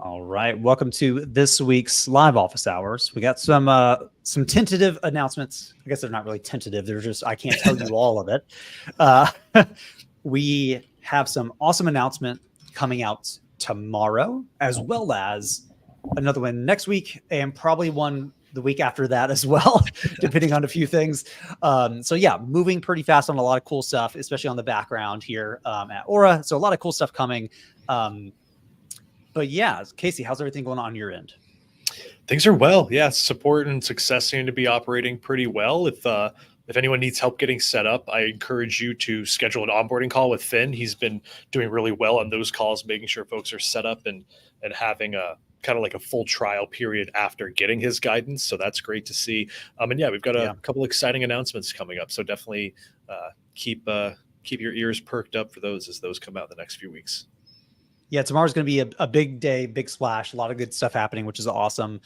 All right, welcome to this week's live office hours. We got some tentative announcements. I guess they're not really tentative. They're just I can't tell you all of it. Uh, we have some awesome announcement coming out tomorrow, as well as another one next week, and probably one the week after that as well, depending on a few things. So yeah, moving pretty fast on a lot of cool stuff, especially on the background here at Aura. So a lot of cool stuff coming. But yeah, Casey, how's everything going on your end? Things are well. Yeah, support and success seem to be operating pretty well. If anyone needs help getting set up, I encourage you to schedule an onboarding call with Finn. He's been doing really well on those calls, making sure folks are set up and having a kind of like a full trial period after getting his guidance. So that's great to see. And yeah, we've got a couple exciting announcements coming up. So definitely keep your ears perked up for those as those come out in the next few weeks. Yeah, tomorrow's going to be a big day, big splash, a lot of good stuff happening, which is awesome.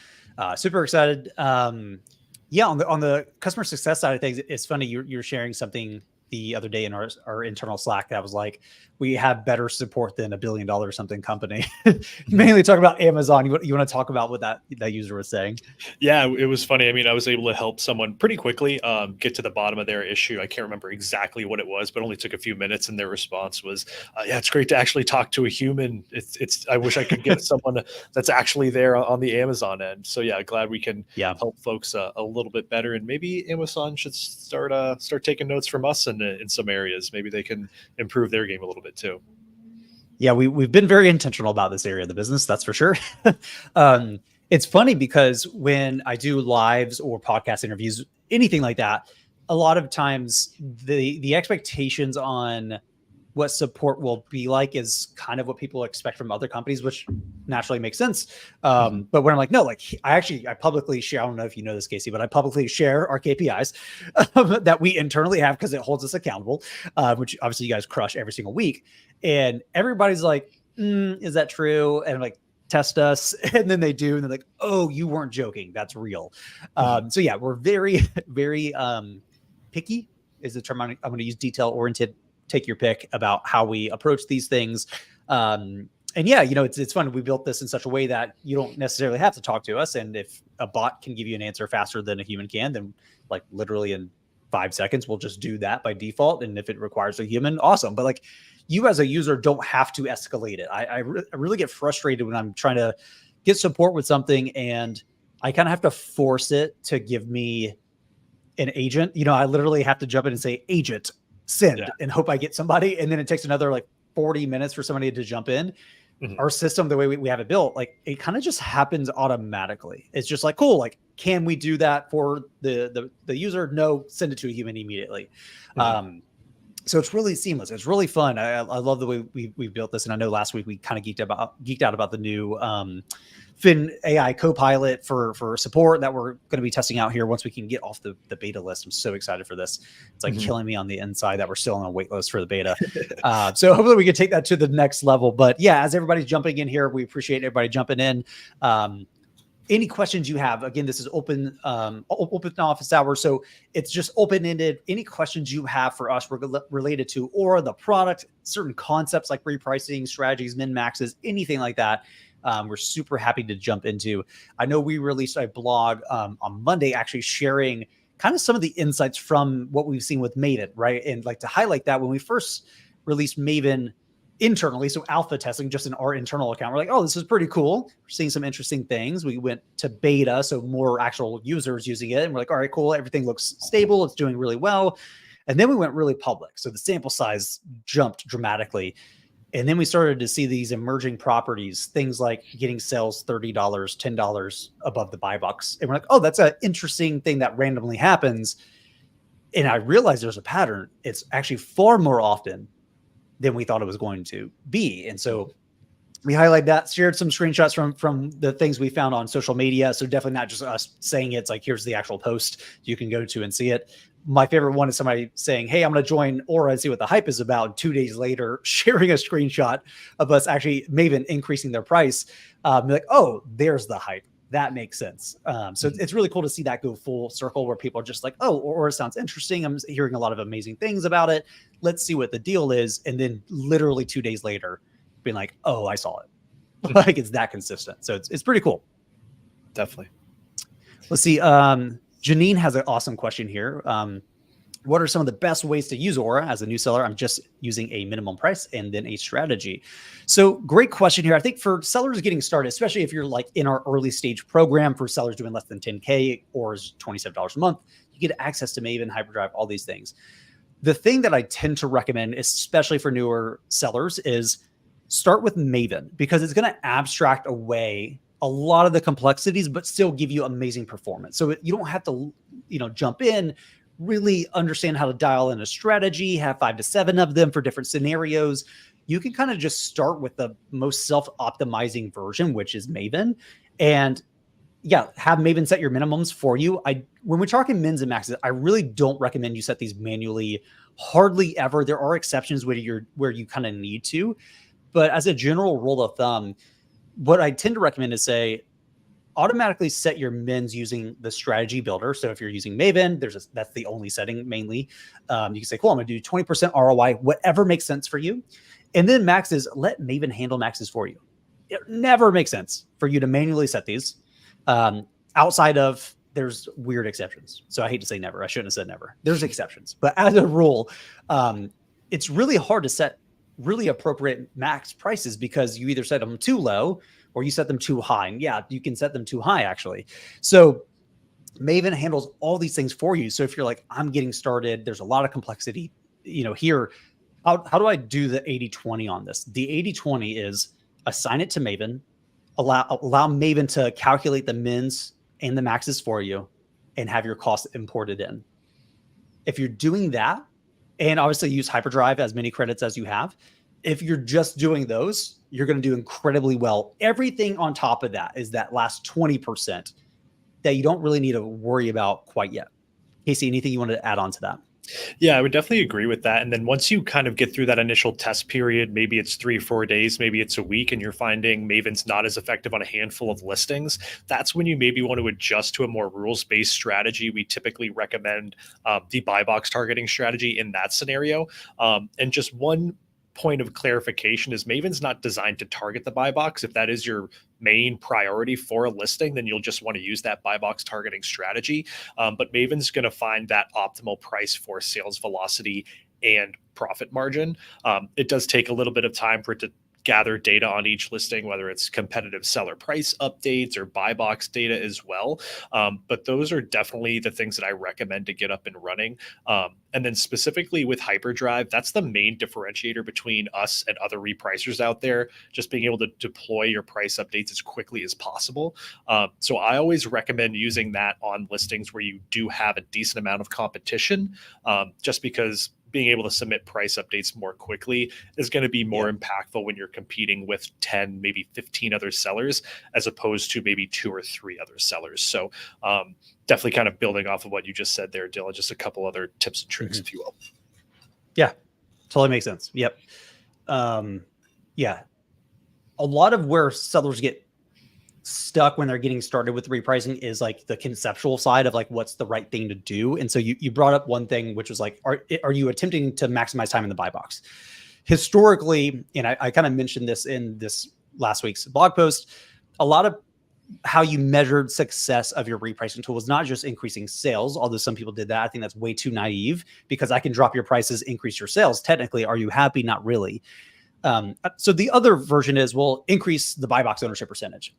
Super excited. Yeah, on the customer success side of things, it's funny you're sharing something the other day in our internal Slack that was like, we have better support than $1 billion something company. Mainly talking about Amazon. You want to talk about what that user was saying? Yeah, it was funny. I mean, I was able to help someone pretty quickly get to the bottom of their issue. I can't remember exactly what it was, but only took a few minutes. And their response was, "Yeah, it's great to actually talk to a human. It's. I wish I could get someone that's actually there on the Amazon end." So yeah, glad we can help folks a little bit better. And maybe Amazon should start taking notes from us in some areas. Maybe they can improve their game a little bit too. Yeah, we've been very intentional about this area of the business, that's for sure. It's funny because when I do lives or podcast interviews, anything like that, a lot of times the expectations on what support will be like is kind of what people expect from other companies, which naturally makes sense. But when I'm like, no, like I publicly share, I don't know if you know this, Casey, but I publicly share our KPIs that we internally have because it holds us accountable, which obviously you guys crush every single week. And everybody's like, is that true? And I'm like, test us. And then they do. And they're like, oh, you weren't joking. That's real. So yeah, we're very, very picky is the term I'm going to use, detail oriented. Take your pick about how we approach these things. And yeah, it's fun. We built this in such a way that you don't necessarily have to talk to us. And if a bot can give you an answer faster than a human can, then like literally in 5 seconds, we'll just do that by default. And if it requires a human, awesome. But like you as a user don't have to escalate it. I really get frustrated when I'm trying to get support with something and I kind of have to force it to give me an agent. I literally have to jump in and say agent, send, and hope I get somebody. And then it takes another like 40 minutes for somebody to jump in. Our system, the way we have it built, like it kind of just happens automatically. It's just like, cool. Like, can we do that for the user? No, send it to a human immediately. So it's really seamless. It's really fun. I love the way we built this. And I know last week we kind of geeked out about the new Finn AI Copilot for support that we're going to be testing out here once we can get off the beta list. I'm so excited for this. It's like killing me on the inside that we're still on a wait list for the beta. So hopefully we can take that to the next level. But yeah, as everybody's jumping in here, we appreciate everybody jumping in. Any questions you have, again, this is open office hour. So it's just open-ended. Any questions you have for us related to Aura, the product, certain concepts like repricing, strategies, min-maxes, anything like that, we're super happy to jump into. I know we released a blog on Monday actually sharing kind of some of the insights from what we've seen with Maven, right? And like to highlight that when we first released Maven internally, so alpha testing just in our internal account, we're like, oh, this is pretty cool. We're seeing some interesting things. We went to beta, so more actual users using it. And we're like, all right, cool. Everything looks stable. It's doing really well. And then we went really public. So the sample size jumped dramatically. And then we started to see these emerging properties, things like getting sales $30, $10 above the buy box. And we're like, oh, that's an interesting thing that randomly happens. And I realized there's a pattern. It's actually far more often than we thought it was going to be. And so we highlighted that, shared some screenshots from the things we found on social media. So definitely not just us saying it's like, here's the actual post you can go to and see it. My favorite one is somebody saying, hey, I'm going to join Aura and see what the hype is about. And 2 days later, sharing a screenshot of us actually Maven increasing their price. Like, oh, there's the hype. That makes sense. So it's really cool to see that go full circle where people are just like, oh, Aura sounds interesting. I'm hearing a lot of amazing things about it. Let's see what the deal is. And then literally 2 days later, being like, oh, I saw it. Like it's that consistent. So it's pretty cool. Definitely. Let's see. Janine has an awesome question here. What are some of the best ways to use Aura as a new seller? I'm just using a minimum price and then a strategy. So great question here. I think for sellers getting started, especially if you're like in our early stage program for sellers doing less than 10K or is $27 a month, you get access to Maven, Hyperdrive, all these things. The thing that I tend to recommend, especially for newer sellers, is start with Maven because it's going to abstract away a lot of the complexities, but still give you amazing performance. So you don't have to, jump in, really understand how to dial in a strategy, have 5 to 7 of them for different scenarios. You can kind of just start with the most self-optimizing version, which is Maven. And yeah, have Maven set your minimums for you. When we're talking mins and maxes, I really don't recommend you set these manually. Hardly ever. There are exceptions where you kind of need to. But as a general rule of thumb, what I tend to recommend is say, automatically set your mins using the strategy builder. So if you're using Maven, that's the only setting mainly. You can say, cool, I'm going to do 20% ROI, whatever makes sense for you. And then maxes, let Maven handle maxes for you. It never makes sense for you to manually set these outside of there's weird exceptions. So I hate to say never. I shouldn't have said never. There's exceptions. But as a rule, it's really hard to set really appropriate max prices because you either set them too low or you set them too high. And yeah, you can set them too high actually. So Maven handles all these things for you. So if you're like, I'm getting started, there's a lot of complexity, here, how do I do the 80-20 on this? The 80-20 is assign it to Maven, allow Maven to calculate the mins and the maxes for you and have your costs imported in. If you're doing that, and obviously use Hyperdrive as many credits as you have, if you're just doing those, you're going to do incredibly well. Everything on top of that is that last 20% that you don't really need to worry about quite yet. Casey, anything you wanted to add on to that? Yeah, I would definitely agree with that. And then once you kind of get through that initial test period, maybe it's 3-4 days, maybe it's a week, and you're finding Maven's not as effective on a handful of listings, that's when you maybe want to adjust to a more rules-based strategy. We typically recommend the buy box targeting strategy in that scenario. And just one point of clarification is Maven's not designed to target the buy box. If that is your main priority for a listing, then you'll just want to use that buy box targeting strategy. But Maven's going to find that optimal price for sales velocity and profit margin. It does take a little bit of time for it to gather data on each listing, whether it's competitive seller price updates or buy box data as well. But those are definitely the things that I recommend to get up and running. And then specifically with Hyperdrive, that's the main differentiator between us and other repricers out there, just being able to deploy your price updates as quickly as possible. So I always recommend using that on listings where you do have a decent amount of competition, just because being able to submit price updates more quickly is going to be more impactful when you're competing with 10, maybe 15 other sellers, as opposed to maybe 2 or 3 other sellers. So definitely kind of building off of what you just said there, Dylan, just a couple other tips and tricks, if you will. Yeah, totally makes sense. Yep. Yeah. A lot of where sellers get stuck when they're getting started with repricing is like the conceptual side of like what's the right thing to do. And so you brought up one thing, which was like, are you attempting to maximize time in the buy box? Historically, and I kind of mentioned this in this last week's blog post, a lot of how you measured success of your repricing tool was not just increasing sales, although some people did that. I think that's way too naive because I can drop your prices, increase your sales. Technically, are you happy? Not really. So the other version is, well, increase the buy box ownership percentage.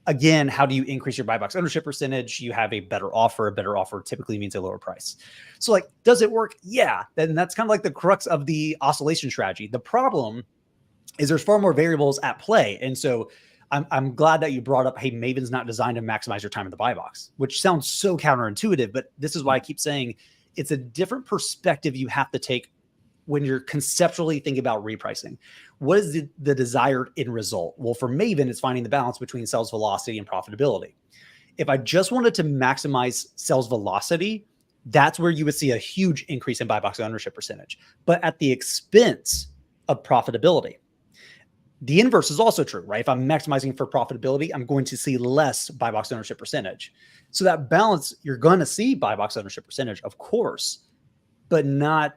Again, how do you increase your buy box ownership percentage? You have a better offer. A better offer typically means a lower price. So like, does it work? Yeah. Then that's kind of like the crux of the oscillation strategy. The problem is there's far more variables at play. And so I'm glad that you brought up, hey, Maven's not designed to maximize your time in the buy box, which sounds so counterintuitive, but this is why I keep saying it's a different perspective you have to take when you're conceptually thinking about repricing. What is the desired end result? Well, for Maven, it's finding the balance between sales velocity and profitability. If I just wanted to maximize sales velocity, that's where you would see a huge increase in buy box ownership percentage, but at the expense of profitability. The inverse is also true, right? If I'm maximizing for profitability, I'm going to see less buy box ownership percentage. So that balance, you're going to see buy box ownership percentage, of course, but not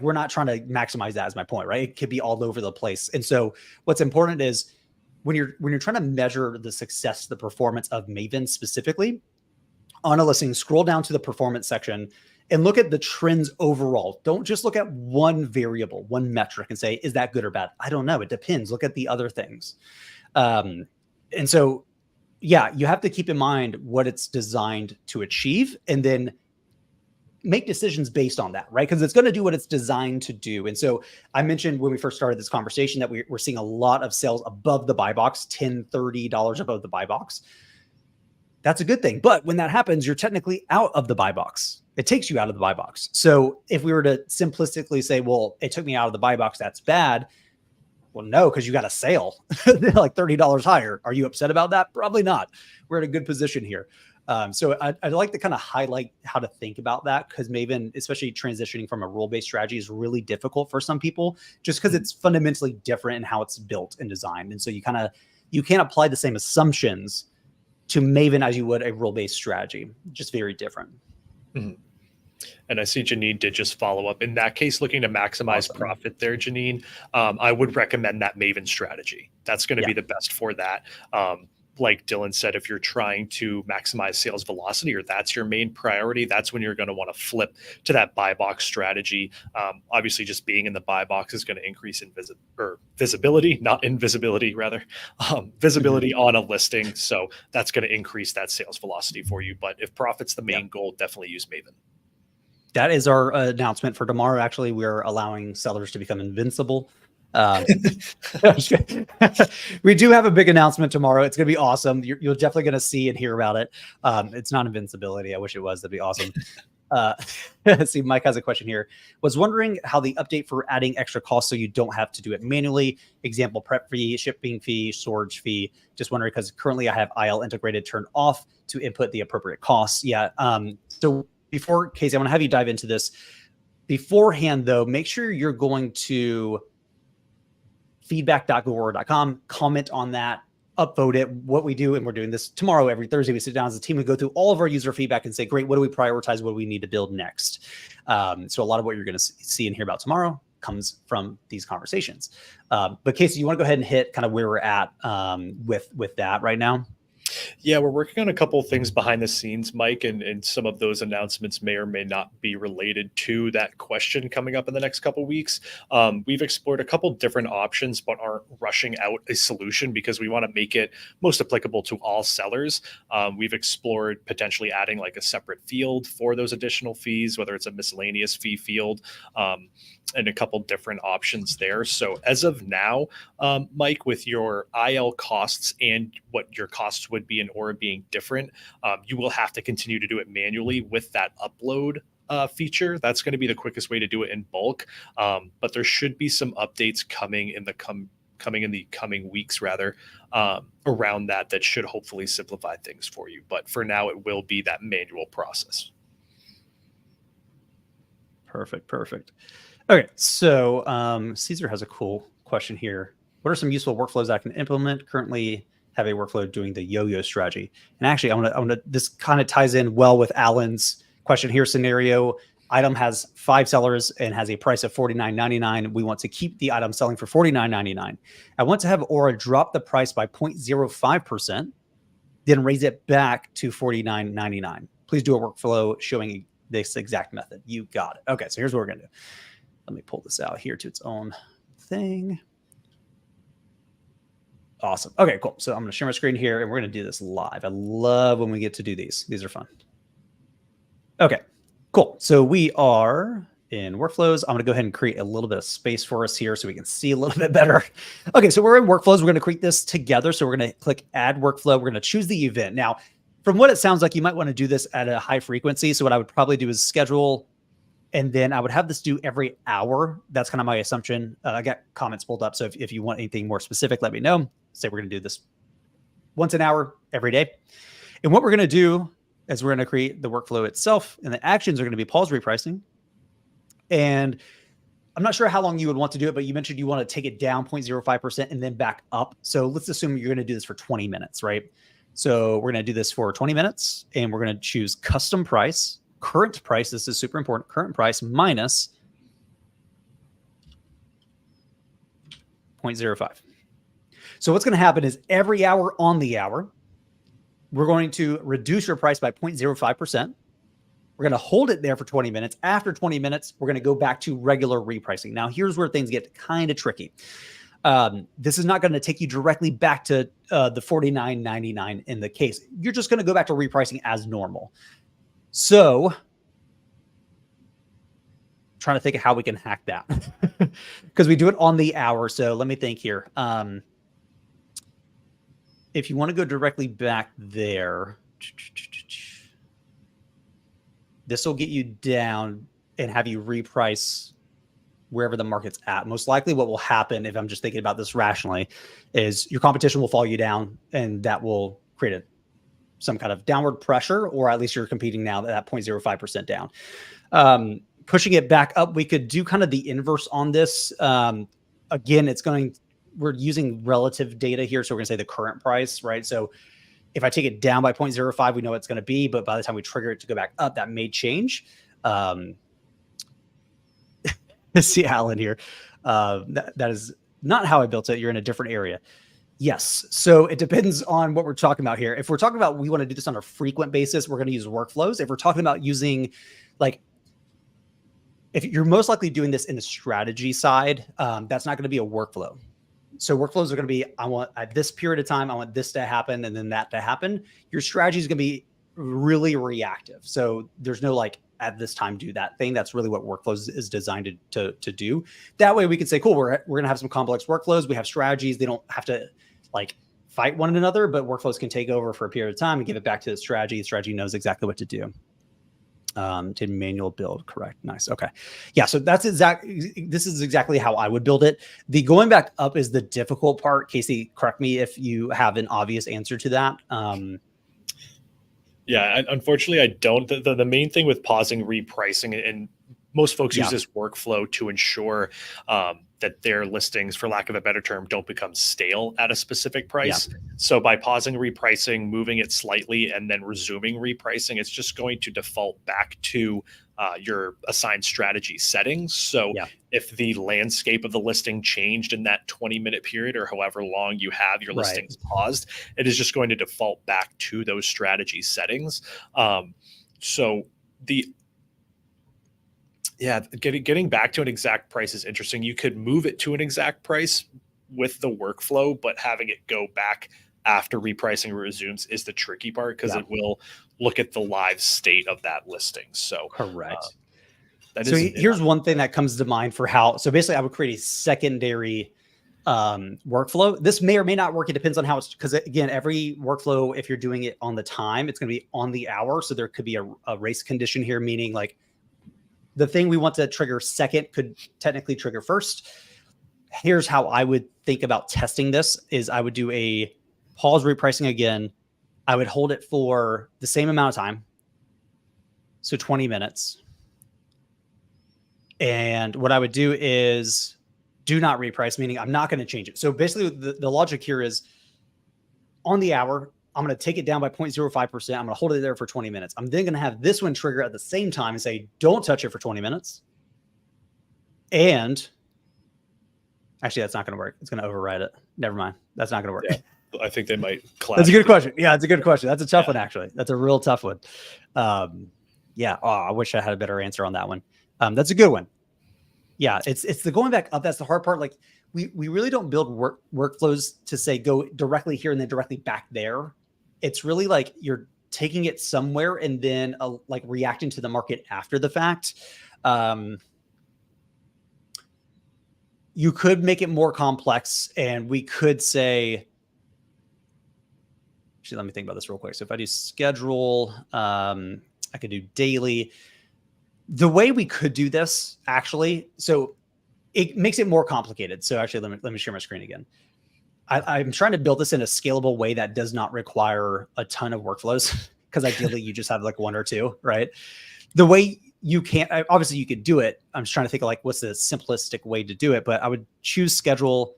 we're not trying to maximize that, as my point, right? It could be all over the place. And so what's important is when you're trying to measure the success, the performance of Maven specifically on a listing, scroll down to the performance section and look at the trends overall. Don't just look at one variable, one metric and say, is that good or bad? I don't know. It depends. Look at the other things. And so, yeah, you have to keep in mind what it's designed to achieve and then make decisions based on that, right? Because it's going to do what it's designed to do. And so I mentioned when we first started this conversation that we're seeing a lot of sales above the buy box, $10, $30 above the buy box. That's a good thing. But when that happens, you're technically out of the buy box. It takes you out of the buy box. So if we were to simplistically say, well, it took me out of the buy box, that's bad. Well, no, because you got a sale like $30 higher. Are you upset about that? Probably not. We're in a good position here. So I'd like to kind of highlight how to think about that, because Maven, especially transitioning from a rule-based strategy, is really difficult for some people just because it's fundamentally different in how it's built and designed. And so you can't apply the same assumptions to Maven as you would a rule-based strategy, just very different. Mm-hmm. And I see Janine did just follow up. In that case, looking to maximize profit there, Janine, I would recommend that Maven strategy. That's going to be the best for that. Like Dylan said, if you're trying to maximize sales velocity, or that's your main priority, that's when you're going to want to flip to that buy box strategy. Obviously, just being in the buy box is going to increase visibility, not invisibility, rather, visibility on a listing. So that's going to increase that sales velocity for you. But if profit's the main goal, definitely use Maven. That is our announcement for tomorrow. Actually, we're allowing sellers to become invincible. We do have a big announcement tomorrow. It's going to be awesome. You're definitely going to see and hear about it. It's not invincibility. I wish it was. That'd be awesome. See, Mike has a question here. Was wondering how the update for adding extra costs so you don't have to do it manually. Example, prep fee, shipping fee, storage fee. Just wondering because currently I have IL integrated turned off to input the appropriate costs. Yeah. So before, Casey, I want to have you dive into this. Beforehand, though, make sure you're going to feedback.goaura.com, comment on that, upvote it. What we do, and we're doing this tomorrow, every Thursday, we sit down as a team and go through all of our user feedback and say, great, what do we prioritize? What do we need to build next? So a lot of what you're going to see and hear about tomorrow comes from these conversations. But Casey, you want to go ahead and hit kind of where we're at with that right now? Yeah, we're working on a couple of things behind the scenes, Mike, and some of those announcements may or may not be related to that question coming up in the next couple of weeks. We've explored a couple different options, but aren't rushing out a solution because we want to make it most applicable to all sellers. We've explored potentially adding like a separate field for those additional fees, whether it's a miscellaneous fee field, and a couple different options there. So as of now, Mike, with your IL costs and what your costs would be in Aura being different, you will have to continue to do it manually with that upload feature. That's going to be the quickest way to do it in bulk. But there should be some updates coming in the coming weeks, rather, around that should hopefully simplify things for you. But for now, it will be that manual process. Perfect. Okay, so Caesar has a cool question here. What are some useful workflows I can implement? Currently have a workflow doing the yo-yo strategy. And actually, I want to this kind of ties in well with Alan's question here. Scenario: item has 5 sellers and has a price of $49.99. We want to keep the item selling for $49.99. I want to have Aura drop the price by 0.05%, then raise it back to $49.99. Please do a workflow showing this exact method. You got it. Okay, so here's what we're gonna do. Let me pull this out here to its own thing. Awesome. Okay, cool. So I'm going to share my screen here and we're going to do this live. I love when we get to do these. These are fun. Okay, cool. So we are in workflows. I'm going to go ahead and create a little bit of space for us here so we can see a little bit better. Okay, so we're in workflows. We're going to create this together. So we're going to click add workflow. We're going to choose the event. Now, from what it sounds like, you might want to do this at a high frequency. So what I would probably do is schedule, and then I would have this do every hour. That's kind of my assumption. I got comments pulled up. So if you want anything more specific, let me know. Say we're going to do this once an hour every day. And what we're going to do is we're going to create the workflow itself, and the actions are going to be pause repricing. And I'm not sure how long you would want to do it, but you mentioned you want to take it down 0.05% and then back up. So let's assume you're going to do this for 20 minutes, right? So we're going to do this for 20 minutes, and we're going to choose custom price, current price. This is super important. Current price minus 0.05. So what's going to happen is every hour on the hour, we're going to reduce your price by 0.05%. We're going to hold it there for 20 minutes. After 20 minutes, we're going to go back to regular repricing. Now, here's where things get kind of tricky. This is not going to take you directly back to the $49.99 in the case. You're just going to go back to repricing as normal. So, trying to think of how we can hack that because we do it on the hour. So let me think here. If you want to go directly back there, this will get you down and have you reprice wherever the market's at. Most likely what will happen, if I'm just thinking about this rationally, is your competition will follow you down, and that will create some kind of downward pressure, or at least you're competing now at 0.05% down. Pushing it back up, we could do kind of the inverse on this. Again, we're using relative data here. So we're going to say the current price, right? So if I take it down by 0.05, we know it's going to be, but by the time we trigger it to go back up, that may change. See Alan here. That is not how I built it. You're in a different area. Yes. So it depends on what we're talking about here. If we're talking about we want to do this on a frequent basis, we're going to use workflows. If we're talking about using, like, if you're most likely doing this in the strategy side, that's not going to be a workflow. So workflows are going to be, I want at this period of time, I want this to happen and then that to happen. Your strategy is going to be really reactive. So there's no like at this time do that thing. That's really what workflows is designed to do. That way we can say, cool, we're going to have some complex workflows. We have strategies. They don't have to like fight one another, but workflows can take over for a period of time and give it back to the strategy. The strategy knows exactly what to do. To manual build, correct. Nice. Okay. Yeah. So this is exactly how I would build it. The going back up is the difficult part. Casey, correct me if you have an obvious answer to that. Yeah, unfortunately I don't. The main thing with pausing repricing, and most folks use this workflow to ensure that their listings, for lack of a better term, don't become stale at a specific price. Yeah. So by pausing repricing, moving it slightly, and then resuming repricing, it's just going to default back to your assigned strategy settings. So if the landscape of the listing changed in that 20-minute period or however long you have your listings paused, it is just going to default back to those strategy settings. Getting back to an exact price is interesting. You could move it to an exact price with the workflow, but having it go back after repricing resumes is the tricky part because it will look at the live state of that listing. So correct. Here's one thing that comes to mind for how. So basically, I would create a secondary workflow. This may or may not work. It depends on how it's, because again, every workflow, if you're doing it on the time, it's going to be on the hour. So there could be a race condition here, meaning like, the thing we want to trigger second could technically trigger first. Here's how I would think about testing this is I would do a pause repricing again. I would hold it for the same amount of time. So 20 minutes. And what I would do is do not reprice, meaning I'm not going to change it. So basically the logic here is on the hour, I'm going to take it down by 0.05%. I'm going to hold it there for 20 minutes. I'm then going to have this one trigger at the same time and say, don't touch it for 20 minutes. And actually, that's not going to work. It's going to override it. Never mind. That's not going to work. Yeah, I think they might clash. That's a good question. Yeah, it's a good question. That's a tough one, actually. That's a real tough one. I wish I had a better answer on that one. That's a good one. Yeah, it's the going back up. That's the hard part. Like we really don't build workflows to say go directly here and then directly back there. It's really like you're taking it somewhere and then like reacting to the market after the fact. You could make it more complex, and we could say, actually, let me think about this real quick. So if I do schedule, I could do daily. The way we could do this actually, so it makes it more complicated. So actually, let me share my screen again. I'm trying to build this in a scalable way that does not require a ton of workflows, because ideally you just have like one or two, right? The way you can't, obviously you could do it. I'm just trying to think of like, what's the simplistic way to do it? But I would choose schedule,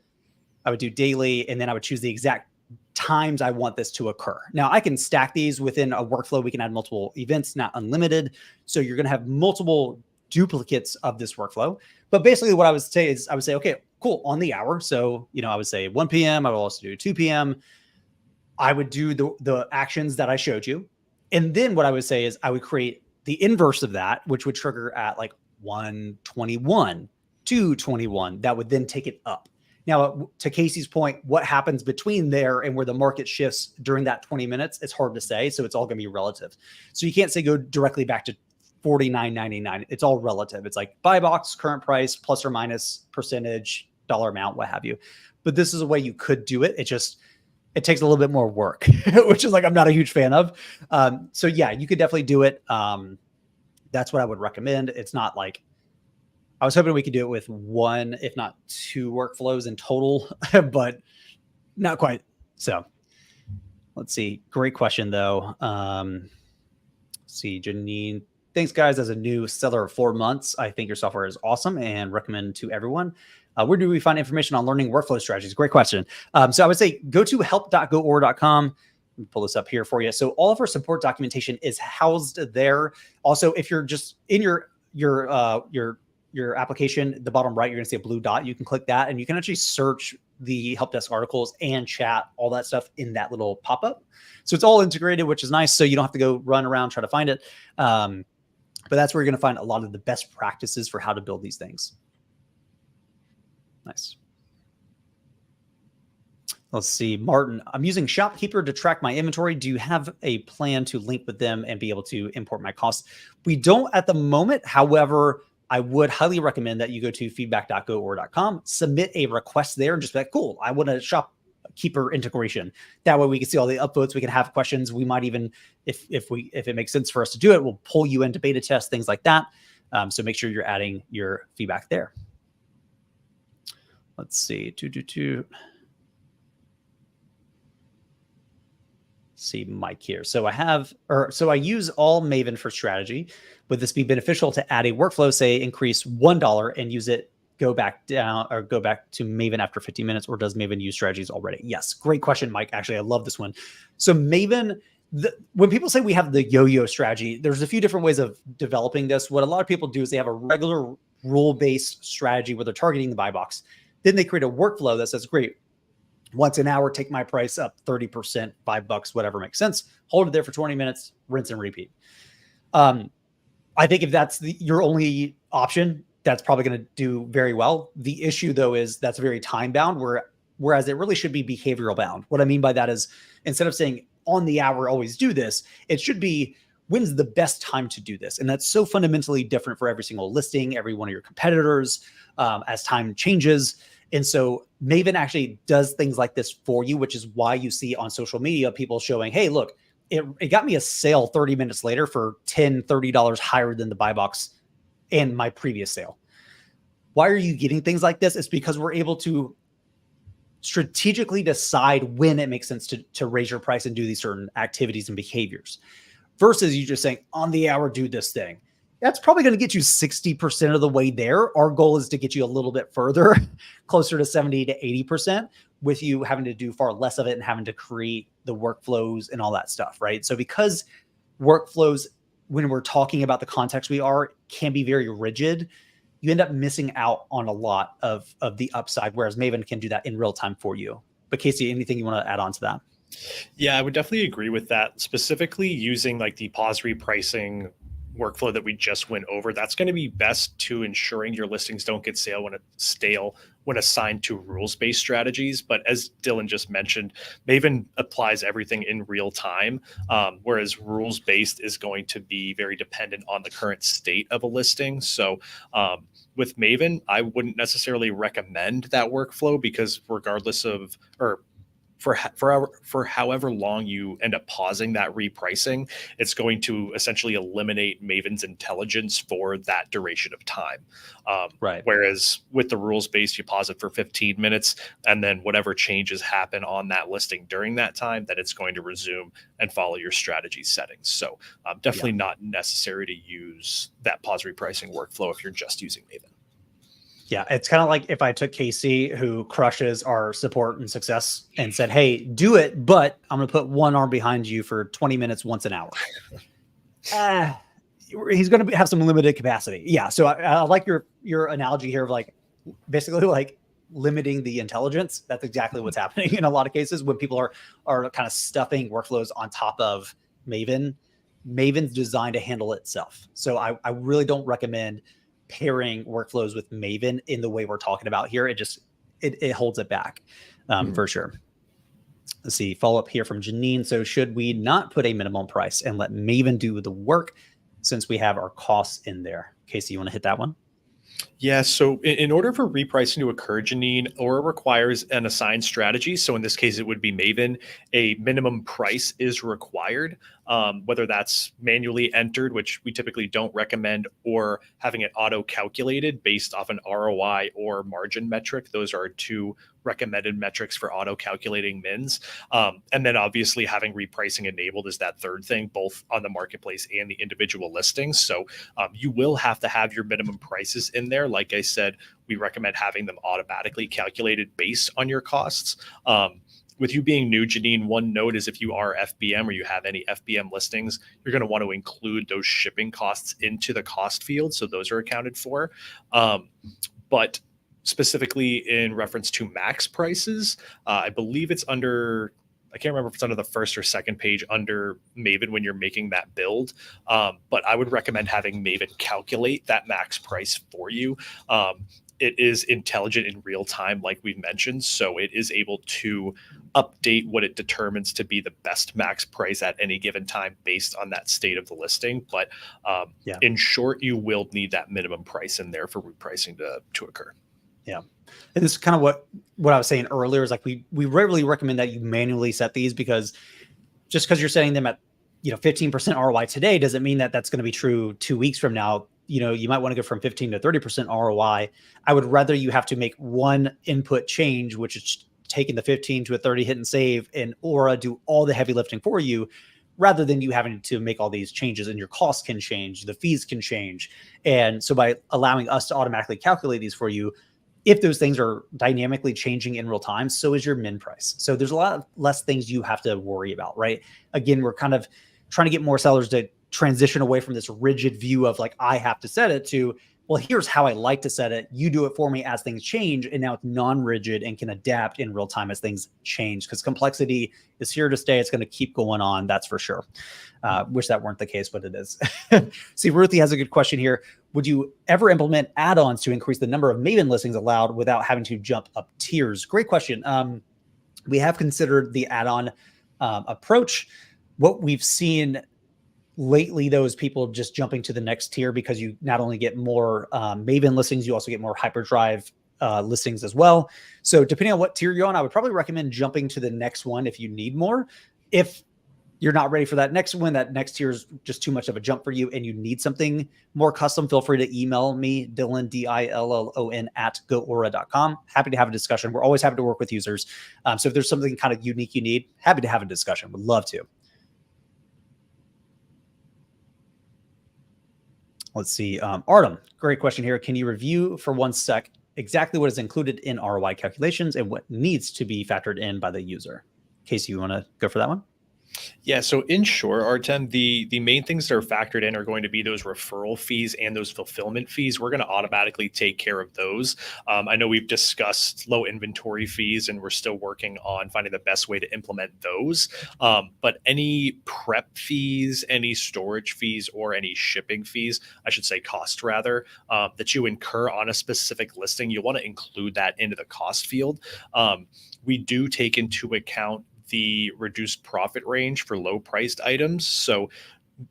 I would do daily, and then I would choose the exact times I want this to occur. Now I can stack these within a workflow. We can add multiple events, not unlimited. So you're going to have multiple duplicates of this workflow. But basically what I would say is I would say, okay, cool, on the hour. So, I would say 1 p.m. I would also do 2 p.m. I would do the actions that I showed you. And then what I would say is I would create the inverse of that, which would trigger at like 121, 221. That would then take it up. Now, to Casey's point, what happens between there and where the market shifts during that 20 minutes, it's hard to say. So it's all going to be relative. So you can't say go directly back to 49.99. It's all relative. It's like buy box, current price, plus or minus percentage, dollar amount, what have you. But this is a way you could do it. It takes a little bit more work, which is like I'm not a huge fan of. So yeah, you could definitely do it. That's what I would recommend. It's not like I was hoping we could do it with one, if not two workflows in total, but not quite. So let's see. Great question though. Let's see, Janine. Thanks, guys. As a new seller of 4 months, I think your software is awesome and recommend to everyone. Where do we find information on learning workflow strategies? Great question. So I would say go to help.goor.com. Let me pull this up here for you. So all of our support documentation is housed there. Also, if you're just in your application, the bottom right, you're going to see a blue dot. You can click that and you can actually search the help desk articles and chat, all that stuff in that little pop-up. So it's all integrated, which is nice. So you don't have to go run around, try to find it. But that's where you're going to find a lot of the best practices for how to build these things. Nice. Let's see, Martin, I'm using Shopkeeper to track my inventory. Do you have a plan to link with them and be able to import my costs? We don't at the moment. However, I would highly recommend that you go to feedback.goor.com, submit a request there and just be like, cool, I want a Shopkeeper integration. That way we can see all the upvotes. We can have questions. We might even, if it makes sense for us to do it, we'll pull you into beta test, things like that. So make sure you're adding your feedback there. Let's see, see Mike here. So I use all Maven for strategy. Would this be beneficial to add a workflow, say increase $1 and use it, go back down or go back to Maven after 15 minutes, or does Maven use strategies already? Yes. Great question, Mike. Actually, I love this one. So Maven, when people say we have the yo-yo strategy, there's a few different ways of developing this. What a lot of people do is they have a regular rule-based strategy where they're targeting the buy box. Then they create a workflow that says, great, once an hour, take my price up 30%, $5, whatever makes sense. Hold it there for 20 minutes, rinse and repeat. I think if that's your only option, that's probably going to do very well. The issue though is that's very time bound, whereas it really should be behavioral bound. What I mean by that is instead of saying on the hour, always do this, it should be when's the best time to do this. And that's so fundamentally different for every single listing, every one of your competitors, as time changes. And so Maven actually does things like this for you, which is why you see on social media people showing, hey, look, it got me a sale 30 minutes later for $10, $30 higher than the buy box in my previous sale. Why are you getting things like this? It's because we're able to strategically decide when it makes sense to raise your price and do these certain activities and behaviors versus you just saying on the hour, do this thing. That's probably going to get you 60% of the way there. Our goal is to get you a little bit further, closer to 70 to 80%, with you having to do far less of it and having to create the workflows and all that stuff, right? So because workflows, when we're talking about the context we are, can be very rigid, you end up missing out on a lot of the upside, whereas Maven can do that in real time for you. But Casey, anything you want to add on to that? Yeah, I would definitely agree with that. Specifically using like the pause repricing workflow that we just went over, that's going to be best to ensuring your listings don't get stale when assigned to rules-based strategies. But as Dylan just mentioned, Maven applies everything in real time, whereas rules-based is going to be very dependent on the current state of a listing. So with Maven, I wouldn't necessarily recommend that workflow because regardless of, or for however long you end up pausing that repricing, it's going to essentially eliminate Maven's intelligence for that duration of time. Right. Whereas with the rules based, you pause it for 15 minutes, and then whatever changes happen on that listing during that time, that it's going to resume and follow your strategy settings. So definitely not necessary to use that pause repricing workflow if you're just using Maven. Yeah, it's kind of like if I took Casey, who crushes our support and success, and said, hey, do it, but I'm going to put one arm behind you for 20 minutes once an hour. He's going to have some limited capacity. Yeah, so I like your analogy here of like, basically like limiting the intelligence. That's exactly what's happening in a lot of cases when people are kind of stuffing workflows on top of Maven. Maven's designed to handle itself. So I really don't recommend pairing workflows with Maven in the way we're talking about here. It holds it back for sure. Let's see, follow up here from Janine. So should we not put a minimum price and let Maven do the work since we have our costs in there? Casey, you want to hit that one? Yeah, so in order for repricing to occur, Janine, Aura requires an assigned strategy. So in this case, it would be Maven. A minimum price is required, whether that's manually entered, which we typically don't recommend, or having it auto-calculated based off an ROI or margin metric. Those are two recommended metrics for auto-calculating mins. And then obviously having repricing enabled is that third thing, both on the marketplace and the individual listings. So you will have to have your minimum prices in there. Like I said, we recommend having them automatically calculated based on your costs. With you being new, Janine, one note is if you are FBM or you have any FBM listings, you're going to want to include those shipping costs into the cost field. So those are accounted for. But specifically in reference to max prices, I believe it's under, I can't remember if it's under the first or second page under Maven when you're making that build. But I would recommend having Maven calculate that max price for you. It is intelligent in real time, like we've mentioned. So it is able to update what it determines to be the best max price at any given time based on that state of the listing. But in short, you will need that minimum price in there for repricing to occur. Yeah. And this is kind of what I was saying earlier is like, we rarely recommend that you manually set these, because just because you're setting them at, 15% ROI today, doesn't mean that that's going to be true 2 weeks from now. You might want to go from 15 to 30% ROI. I would rather you have to make one input change, which is taking the 15 to a 30, hit and save, and Aura do all the heavy lifting for you, rather than you having to make all these changes, and your costs can change, the fees can change. And so by allowing us to automatically calculate these for you, if those things are dynamically changing in real time, so is your min price. So there's a lot less things you have to worry about, right? Again, we're kind of trying to get more sellers to transition away from this rigid view of like, I have to set it, to, well, here's how I like to set it. You do it for me as things change. And now it's non-rigid and can adapt in real time as things change, because complexity is here to stay. It's going to keep going on. That's for sure. Wish that weren't the case, but it is. See, Ruthie has a good question here. Would you ever implement add-ons to increase the number of Maven listings allowed without having to jump up tiers? Great question. We have considered the add-on approach. What we've seen lately, those people just jumping to the next tier, because you not only get more Maven listings, you also get more Hyperdrive listings as well. So depending on what tier you're on, I would probably recommend jumping to the next one if you need more. If you're not ready for that next one, that next tier is just too much of a jump for you, and you need something more custom, feel free to email me, Dillon, DILLON @goaura.com. Happy to have a discussion. We're always happy to work with users. So if there's something kind of unique you need, happy to have a discussion. Would love to. Let's see. Artem, great question here. Can you review for 1 sec exactly what is included in ROI calculations and what needs to be factored in by the user? Casey, you want to go for that one? Yeah, so in short, Artem, the main things that are factored in are going to be those referral fees and those fulfillment fees. We're going to automatically take care of those. I know we've discussed low inventory fees, and we're still working on finding the best way to implement those. But any prep fees, any storage fees, or any shipping fees, I should say cost rather, that you incur on a specific listing, you want to include that into the cost field. We do take into account the reduced profit range for low priced items. So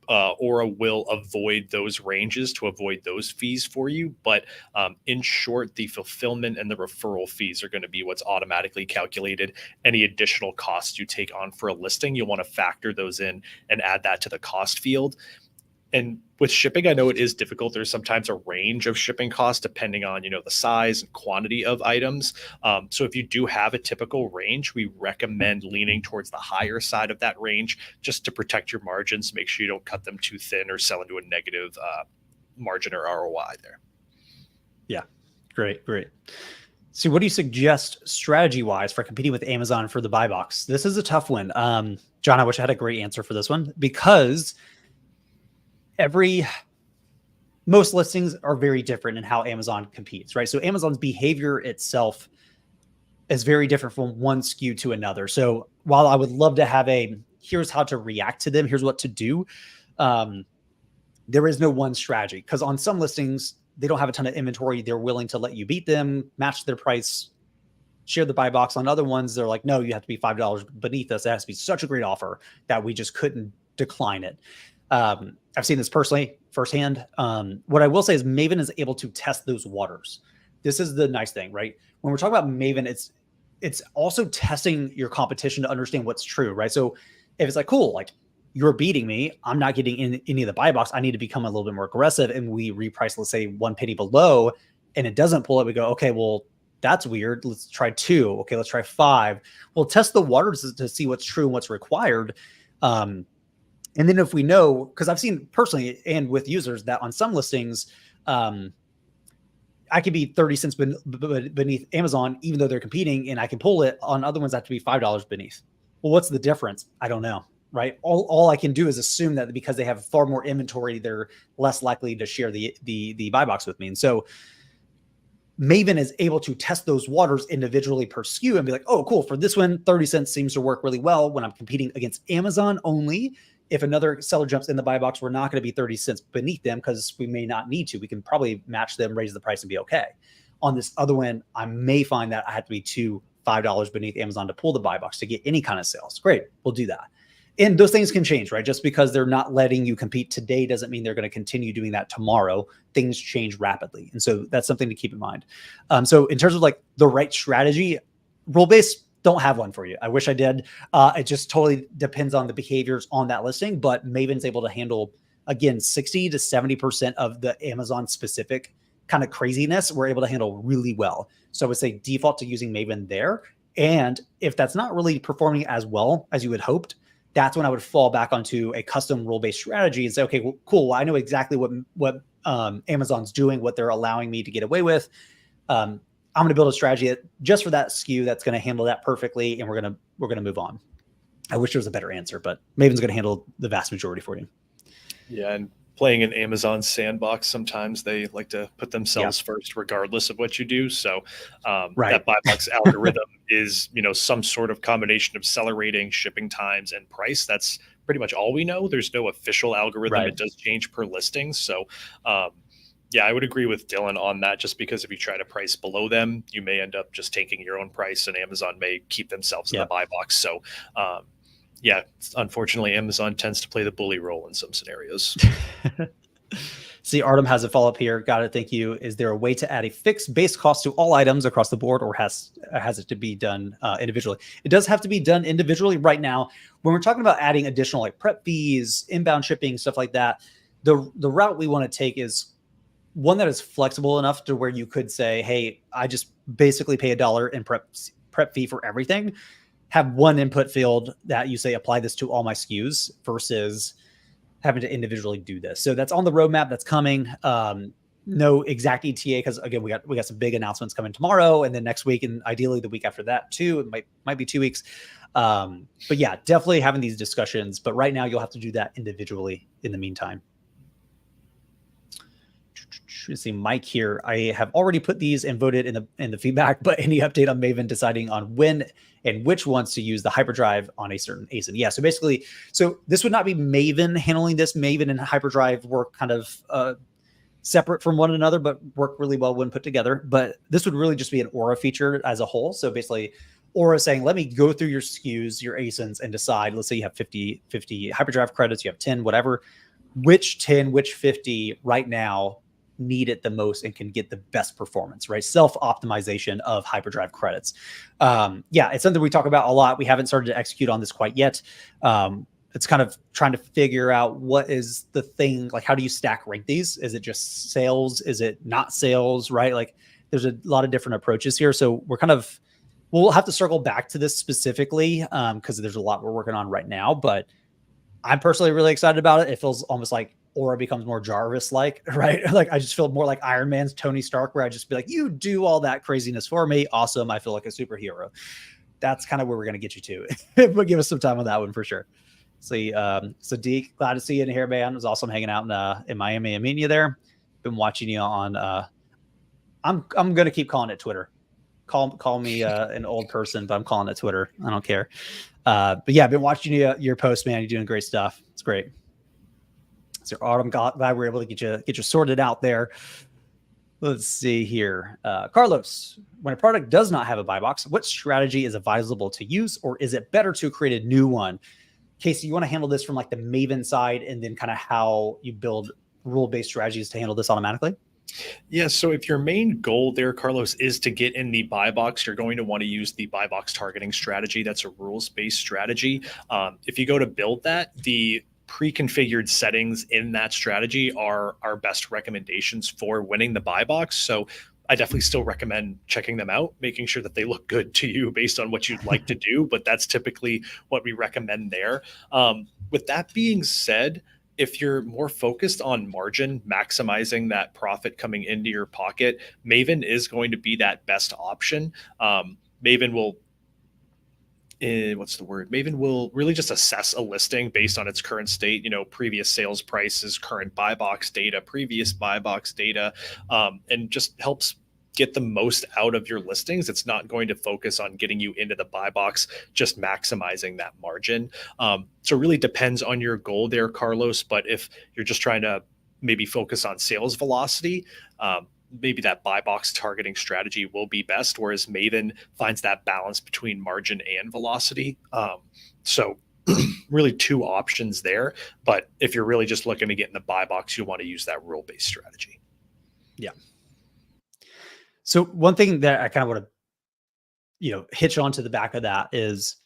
Aura will avoid those ranges to avoid those fees for you. But in short, the fulfillment and the referral fees are going to be what's automatically calculated. Any additional costs you take on for a listing, you'll want to factor those in and add that to the cost field. And with shipping, I know it is difficult. There's sometimes a range of shipping costs depending on, the size and quantity of items. So if you do have a typical range, we recommend leaning towards the higher side of that range just to protect your margins, make sure you don't cut them too thin or sell into a negative margin or ROI there. Yeah, great. So what do you suggest strategy-wise for competing with Amazon for the buy box? This is a tough one. John, I wish I had a great answer for this one, because most listings are very different in how Amazon competes, right? So Amazon's behavior itself is very different from one SKU to another. So while I would love to have here's how to react to them, here's what to do, there is no one strategy, because on some listings, they don't have a ton of inventory. They're willing to let you beat them, match their price, share the buy box. On other ones, they're like, no, you have to be $5 beneath us. It has to be such a great offer that we just couldn't decline it. I've seen this personally firsthand. What I will say is Maven is able to test those waters. This is the nice thing, right? When we're talking about Maven, it's also testing your competition to understand what's true, right? So if it's like, cool, like you're beating me, I'm not getting in any of the buy box, I need to become a little bit more aggressive, and we reprice, let's say 1 penny below, and it doesn't pull it, we go, okay, well, that's weird. Let's try 2. Okay, let's try 5. We'll test the waters to see what's true and what's required. And then if we know, because I've seen personally and with users that on some listings, I could be 30 cents beneath Amazon, even though they're competing, and I can pull it. On other ones, I have to be $5 beneath. Well, what's the difference? I don't know, right? All I can do is assume that because they have far more inventory, they're less likely to share the buy box with me. And so Maven is able to test those waters individually per SKU and be like, oh, cool, for this one, 30 cents seems to work really well when I'm competing against Amazon only. If another seller jumps in the buy box, we're not going to be 30 cents beneath them because we may not need to. We can probably match them, raise the price, and be okay. On this other one, I may find that I have to be $5 beneath Amazon to pull the buy box to get any kind of sales. Great, we'll do that. And those things can change, right? Just because they're not letting you compete today doesn't mean they're going to continue doing that tomorrow. Things change rapidly. And so that's something to keep in mind. So in terms of like the right strategy, role-based, don't have one for you. I wish I did. It just totally depends on the behaviors on that listing, but Maven's able to handle, again, 60 to 70% of the Amazon specific kind of craziness we're able to handle really well. So I would say default to using Maven there. And if that's not really performing as well as you had hoped, that's when I would fall back onto a custom role-based strategy and say, okay, well, cool. Well, I know exactly what Amazon's doing, what they're allowing me to get away with. I'm going to build a strategy just for that SKU that's going to handle that perfectly, and we're going to move on. I wish there was a better answer, but Maven's going to handle the vast majority for you. Yeah, and playing in Amazon sandbox, sometimes they like to put themselves first, regardless of what you do. So that buy box algorithm is, some sort of combination of seller rating, shipping times, and price. That's pretty much all we know. There's no official algorithm. Right. It does change per listing. So yeah, I would agree with Dylan on that, just because if you try to price below them, you may end up just taking your own price, and Amazon may keep themselves in the buy box. So yeah, unfortunately, Amazon tends to play the bully role in some scenarios. See, Artem has a follow-up here. Got it. Thank you. Is there a way to add a fixed base cost to all items across the board, or has it to be done individually? It does have to be done individually right now. When we're talking about adding additional like prep fees, inbound shipping, stuff like that, the route we want to take is one that is flexible enough to where you could say, hey, I just basically pay $1 in prep fee for everything. Have one input field that you say, apply this to all my SKUs, versus having to individually do this. So that's on the roadmap. That's coming. No exact ETA, because again, we got some big announcements coming tomorrow, and then next week, and ideally the week after that too. It might be 2 weeks. But yeah, definitely having these discussions. But right now, you'll have to do that individually in the meantime. Let's see, Mike here. I have already put these and voted in the feedback, but any update on Maven deciding on when and which ones to use the hyperdrive on a certain ASIN? Yeah, so basically, this would not be Maven handling this. Maven and hyperdrive work kind of separate from one another, but work really well when put together. But this would really just be an Aura feature as a whole. So basically, Aura saying, let me go through your SKUs, your ASINs, and decide, let's say you have 50 hyperdrive credits, you have 10, whatever, which 10, which 50 right now need it the most and can get the best performance, right? Self-optimization of hyperdrive credits. Yeah, it's something we talk about a lot. We haven't started to execute on this quite yet. It's kind of trying to figure out what is the thing, like how do you stack rank these? Is it just sales? Is it not sales, right? Like there's a lot of different approaches here. So we'll have to circle back to this specifically because there's a lot we're working on right now, but I'm personally really excited about it. It feels almost like Aura becomes more Jarvis-like, right? Like I just feel more like Iron Man's Tony Stark, where I just be like, you do all that craziness for me. Awesome. I feel like a superhero. That's kind of where we're going to get you to. But give us some time on that one for sure. See, Sadiq, glad to see you in here, man. It was awesome hanging out in Miami and meeting you there. Been watching you on, I'm going to keep calling it Twitter. call me an old person, but I'm calling it Twitter. I don't care. But yeah, I've been watching your post, man. You're doing great stuff. It's great. So Autumn, glad we were able to get you sorted out there. Let's see here. Carlos, when a product does not have a buy box, what strategy is advisable to use, or is it better to create a new one? Casey, you want to handle this from like the Maven side and then kind of how you build rule-based strategies to handle this automatically? Yeah, so if your main goal there, Carlos, is to get in the buy box, you're going to want to use the buy box targeting strategy. That's a rules-based strategy. If you go to build that, the pre-configured settings in that strategy are our best recommendations for winning the buy box. So I definitely still recommend checking them out, making sure that they look good to you based on what you'd like to do. But that's typically what we recommend there. With that being said, if you're more focused on margin, maximizing that profit coming into your pocket, Maven is going to be that best option. Maven will Maven will really just assess a listing based on its current state, previous sales prices, current buy box data, previous buy box data, and just helps get the most out of your listings. It's not going to focus on getting you into the buy box, just maximizing that margin. So it really depends on your goal there, Carlos. But if you're just trying to maybe focus on sales velocity, maybe that buy box targeting strategy will be best, whereas Maven finds that balance between margin and velocity. So really two options there. But if you're really just looking to get in the buy box, you want to use that rule-based strategy. Yeah. So one thing that I kind of want to, hitch onto the back of that is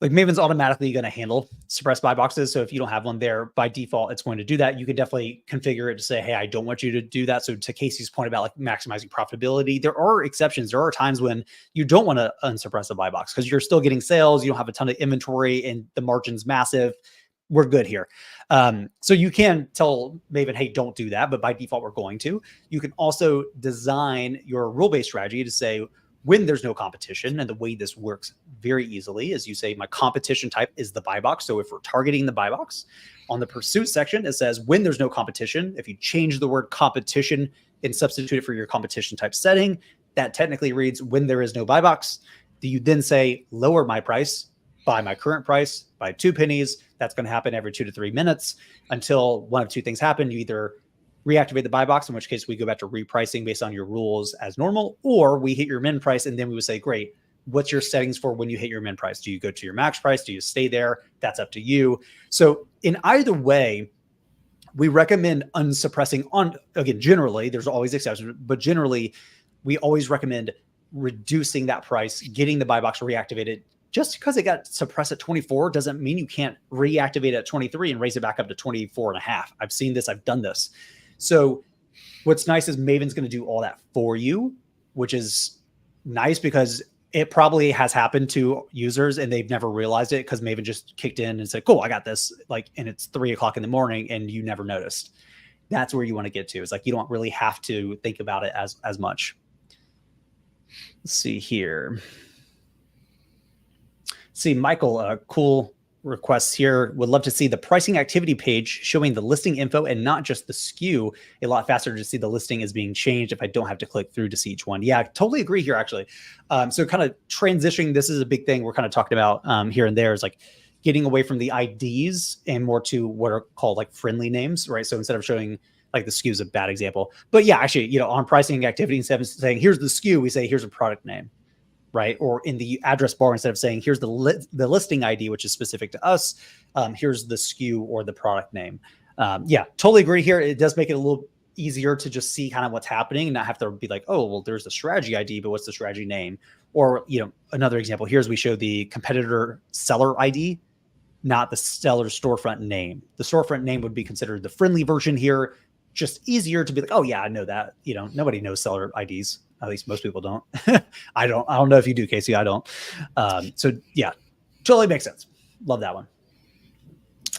like Maven's automatically going to handle suppressed buy boxes. So if you don't have one there by default, it's going to do that. You can definitely configure it to say, hey, I don't want you to do that. So to Casey's point about like maximizing profitability, there are exceptions. There are times when you don't want to unsuppress a buy box because you're still getting sales. You don't have a ton of inventory and the margin's massive. We're good here. So you can tell Maven, hey, don't do that. But by default, we're going to. You can also design your rule-based strategy to say when there's no competition. And the way this works very easily is you say my competition type is the buy box. So if we're targeting the buy box on the pursuit section, it says when there's no competition. If you change the word competition and substitute it for your competition type setting, that technically reads when there is no buy box. Do you then say lower my price by my current price by 2 pennies? That's going to happen every 2 to 3 minutes until one of two things happen. You either reactivate the buy box, in which case we go back to repricing based on your rules as normal, or we hit your min price. And then we would say, great, what's your settings for when you hit your min price? Do you go to your max price? Do you stay there? That's up to you. So in either way, we recommend unsuppressing on, again, generally, there's always exceptions, but generally we always recommend reducing that price, getting the buy box reactivated. Just because it got suppressed at 24 doesn't mean you can't reactivate it at 23 and raise it back up to 24 and a half. I've seen this. I've done this. So what's nice is Maven's going to do all that for you, which is nice because it probably has happened to users and they've never realized it because Maven just kicked in and said, cool, I got this. And it's 3 o'clock in the morning and you never noticed. That's where you want to get to. It's like, you don't really have to think about it as much. Let's see here. See, Michael, cool requests here. Would love to see the pricing activity page showing the listing info and not just the SKU. A lot faster to see the listing is being changed if I don't have to click through to see each one. Yeah, I totally agree here, actually. So kind of transitioning, this is a big thing we're kind of talking about here and there, is like getting away from the IDs and more to what are called like friendly names, right? So instead of showing like the SKU is a bad example. But yeah, actually, on pricing activity, instead of saying, here's the SKU, we say, here's a product name. Right? Or in the address bar, instead of saying, here's the listing ID, which is specific to us, here's the SKU or the product name. Yeah, totally agree here. It does make it a little easier to just see kind of what's happening and not have to be like, oh, well, there's the strategy ID, but what's the strategy name? Or, another example here is we show the competitor seller ID, not the seller storefront name. The storefront name would be considered the friendly version here. Just easier to be like, oh yeah, I know that. Nobody knows seller IDs. At least most people don't. I don't know if you do, Casey. I don't. So yeah, totally makes sense. Love that one.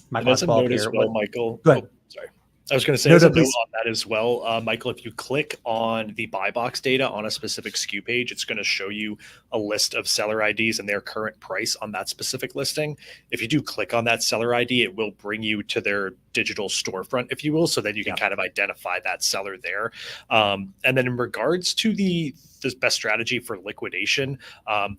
Michael, as a note as well, Michael. Go ahead. Sorry. I was going to say as a note on that as well, Michael, if you click on the buy box data on a specific SKU page, it's going to show you a list of seller IDs and their current price on that specific listing. If you do click on that seller ID, it will bring you to their digital storefront, if you will, so that you can kind of identify that seller there. And then in regards to the best strategy for liquidation,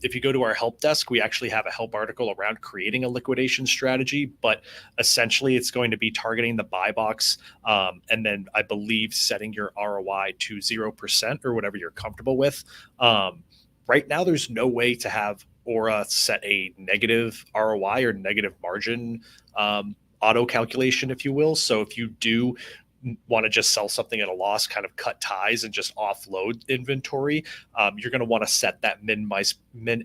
if you go to our help desk, we actually have a help article around creating a liquidation strategy, but essentially it's going to be targeting the buy box, and then I believe setting your ROI to 0% or whatever you're comfortable with. Right now, there's no way to have Aura set a negative ROI or negative margin auto calculation, if you will. So if you do want to just sell something at a loss, kind of cut ties and just offload inventory, you're going to want to set that min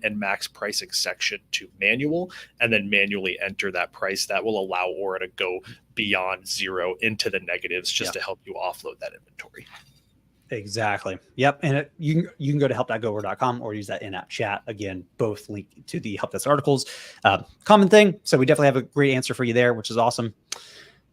and max pricing section to manual, and then manually enter that price. That will allow Aura to go beyond zero into the negatives just to help you offload that inventory. Exactly. Yep. And you can go to help.goaura.com or use that in-app chat. Again, both link to the help desk articles. Common thing. So we definitely have a great answer for you there, which is awesome.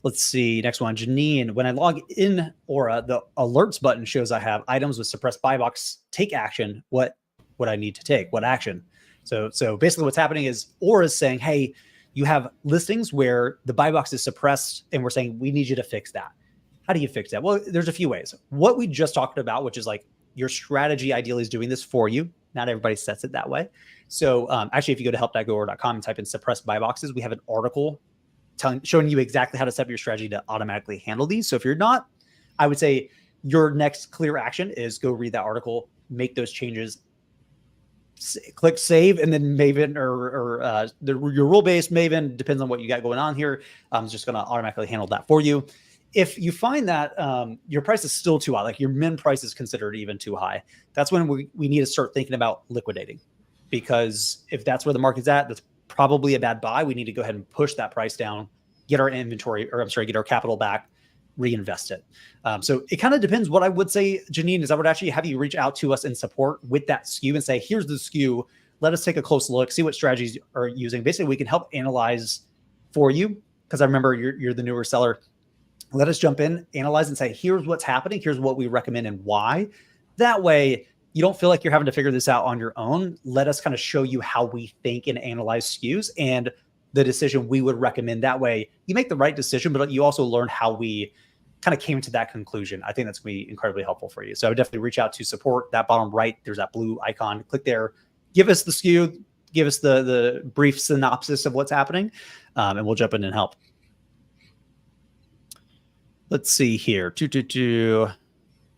Let's see. Next one, Janine. When I log in Aura, the alerts button shows I have items with suppressed buy box. Take action. What I need to take? What action? So basically what's happening is Aura is saying, hey, you have listings where the buy box is suppressed, and we're saying we need you to fix that. How do you fix that? Well, there's a few ways. What we just talked about, which is like your strategy ideally is doing this for you. Not everybody sets it that way. So actually, if you go to help.goaura.com and type in suppressed buy boxes, we have an article showing you exactly how to set up your strategy to automatically handle these. So if you're not, I would say your next clear action is go read that article, make those changes, click save, and then Maven or your rule-based Maven, depends on what you got going on here, is just going to automatically handle that for you. If you find that your price is still too high, like your min price is considered even too high, that's when we need to start thinking about liquidating. Because if that's where the market's at, that's probably a bad buy. We need to go ahead and push that price down, get our inventory, get our capital back, reinvest it. So it kind of depends. What I would say, Janine, is I would actually have you reach out to us in support with that SKU and say, here's the SKU. Let us take a close look, see what strategies are using. Basically, we can help analyze for you. Because I remember you're the newer seller. Let us jump in, analyze, and say, here's what's happening. Here's what we recommend and why. That way, you don't feel like you're having to figure this out on your own. Let us kind of show you how we think and analyze SKUs and the decision we would recommend. That way, you make the right decision, but you also learn how we kind of came to that conclusion. I think that's going to be incredibly helpful for you. So I would definitely reach out to support. That bottom right, there's that blue icon. Click there. Give us the SKU. Give us the brief synopsis of what's happening, and we'll jump in and help. Let's see here.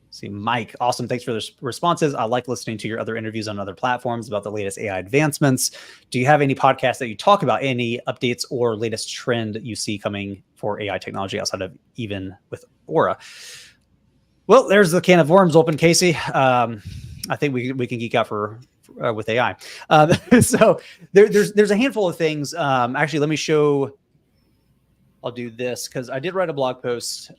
See, Mike, awesome. Thanks for the responses. I like listening to your other interviews on other platforms about the latest AI advancements. Do you have any podcasts that you talk about any updates or latest trend that you see coming for AI technology outside of even with Aura? Well, there's the can of worms open, Casey. I think we can geek out with AI. So there's a handful of things. Actually, let me show. I'll do this because I did write a blog post.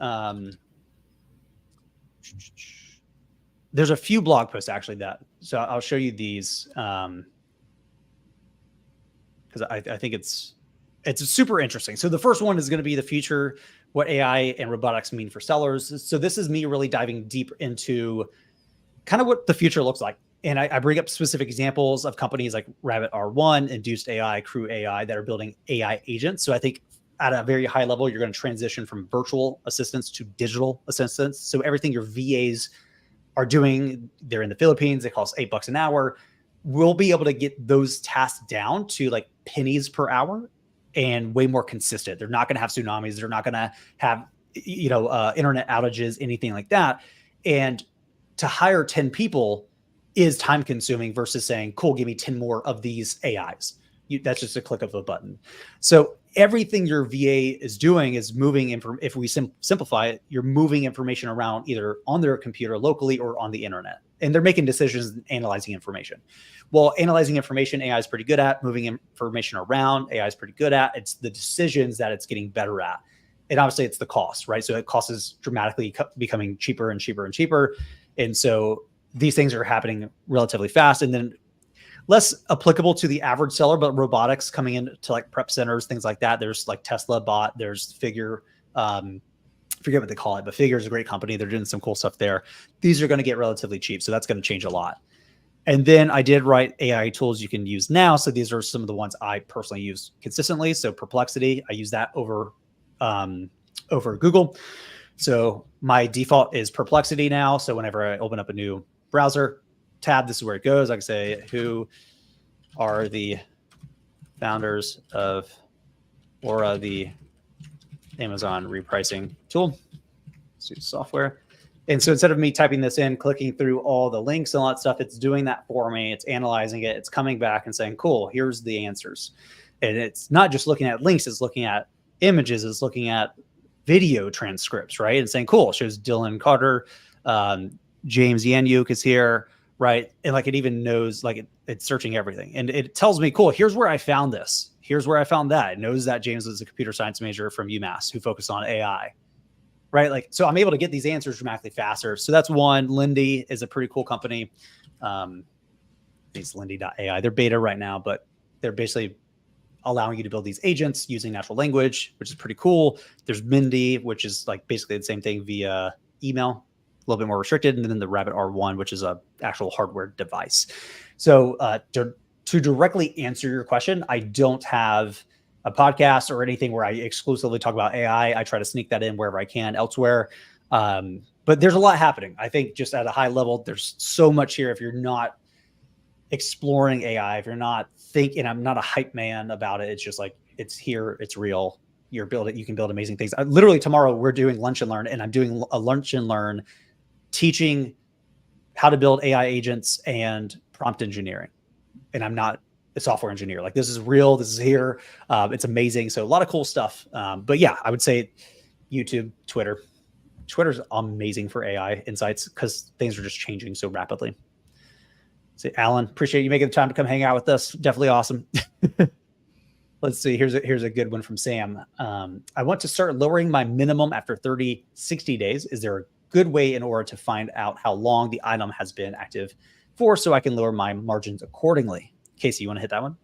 There's a few blog posts actually so I'll show you these because I think it's super interesting. So the first one is going to be the future, what AI and robotics mean for sellers. So this is me really diving deep into kind of what the future looks like. And I bring up specific examples of companies like Rabbit R1, Induced AI, Crew AI that are building AI agents. So I think at a very high level, you're going to transition from virtual assistants to digital assistants. So everything your VAs are doing, they're in the Philippines, they cost $8 an hour. We'll be able to get those tasks down to like pennies per hour and way more consistent. They're not going to have tsunamis. They're not going to have, internet outages, anything like that. And to hire 10 people is time consuming versus saying, cool, give me 10 more of these AIs. That's just a click of a button. So everything your VA is doing is moving if we simplify it, you're moving information around either on their computer locally or on the internet. And they're making decisions and analyzing information. Well, analyzing information, AI is pretty good at. Moving information around, AI is pretty good at. It's the decisions that it's getting better at. And obviously it's the cost, right? So it cost is dramatically becoming cheaper and cheaper and cheaper. And so these things are happening relatively fast. And then less applicable to the average seller, but robotics coming into like prep centers, things like that. There's like Tesla Bot, there's Figure, forget what they call it, but Figure is a great company. They're doing some cool stuff there. These are going to get relatively cheap. So that's going to change a lot. And then I did write AI tools you can use now. So these are some of the ones I personally use consistently. So Perplexity, I use that over over Google. So my default is Perplexity now. So whenever I open up a new browser tab, this is where it goes. I can say, who are the founders of Aura, the Amazon repricing tool? Let's do software. And so instead of me typing this in, clicking through all the links and all that stuff, it's doing that for me. It's analyzing it. It's coming back and saying, cool, here's the answers. And it's not just looking at links. It's looking at images. It's looking at video transcripts, right? And saying, cool, it shows Dylan Carter, James Yanyuk is here, right? And like, it even knows, like it's searching everything. And it tells me, cool, here's where I found this. Here's where I found that. It knows that James was a computer science major from UMass who focused on AI. Right. Like, so I'm able to get these answers dramatically faster. So that's one. Lindy is a pretty cool company. It's Lindy.ai. They're beta right now, but they're basically allowing you to build these agents using natural language, which is pretty cool. There's Mindy, which is like basically the same thing via email, a little bit more restricted. And then the Rabbit R1, which is a actual hardware device. So to directly answer your question, I don't have a podcast or anything where I exclusively talk about AI. I try to sneak that in wherever I can elsewhere. But there's a lot happening. I think just at a high level, there's so much here. If you're not exploring AI, if you're not thinking, I'm not a hype man about it. It's just like, it's here, it's real. You can build amazing things. Literally tomorrow we're doing Lunch and Learn, and I'm doing a Lunch and Learn teaching how to build AI agents and prompt engineering. And I'm not a software engineer. Like, this is real. This is here. It's amazing. So a lot of cool stuff. But yeah, I would say YouTube, Twitter's amazing for AI insights because things are just changing so rapidly. So Alan, appreciate you making the time to come hang out with us. Definitely awesome. Let's see. Here's a good one from Sam. I want to start lowering my minimum after 30, 60 days. Is there a good way in order to find out how long the item has been active for so I can lower my margins accordingly? Casey, you want to hit that one?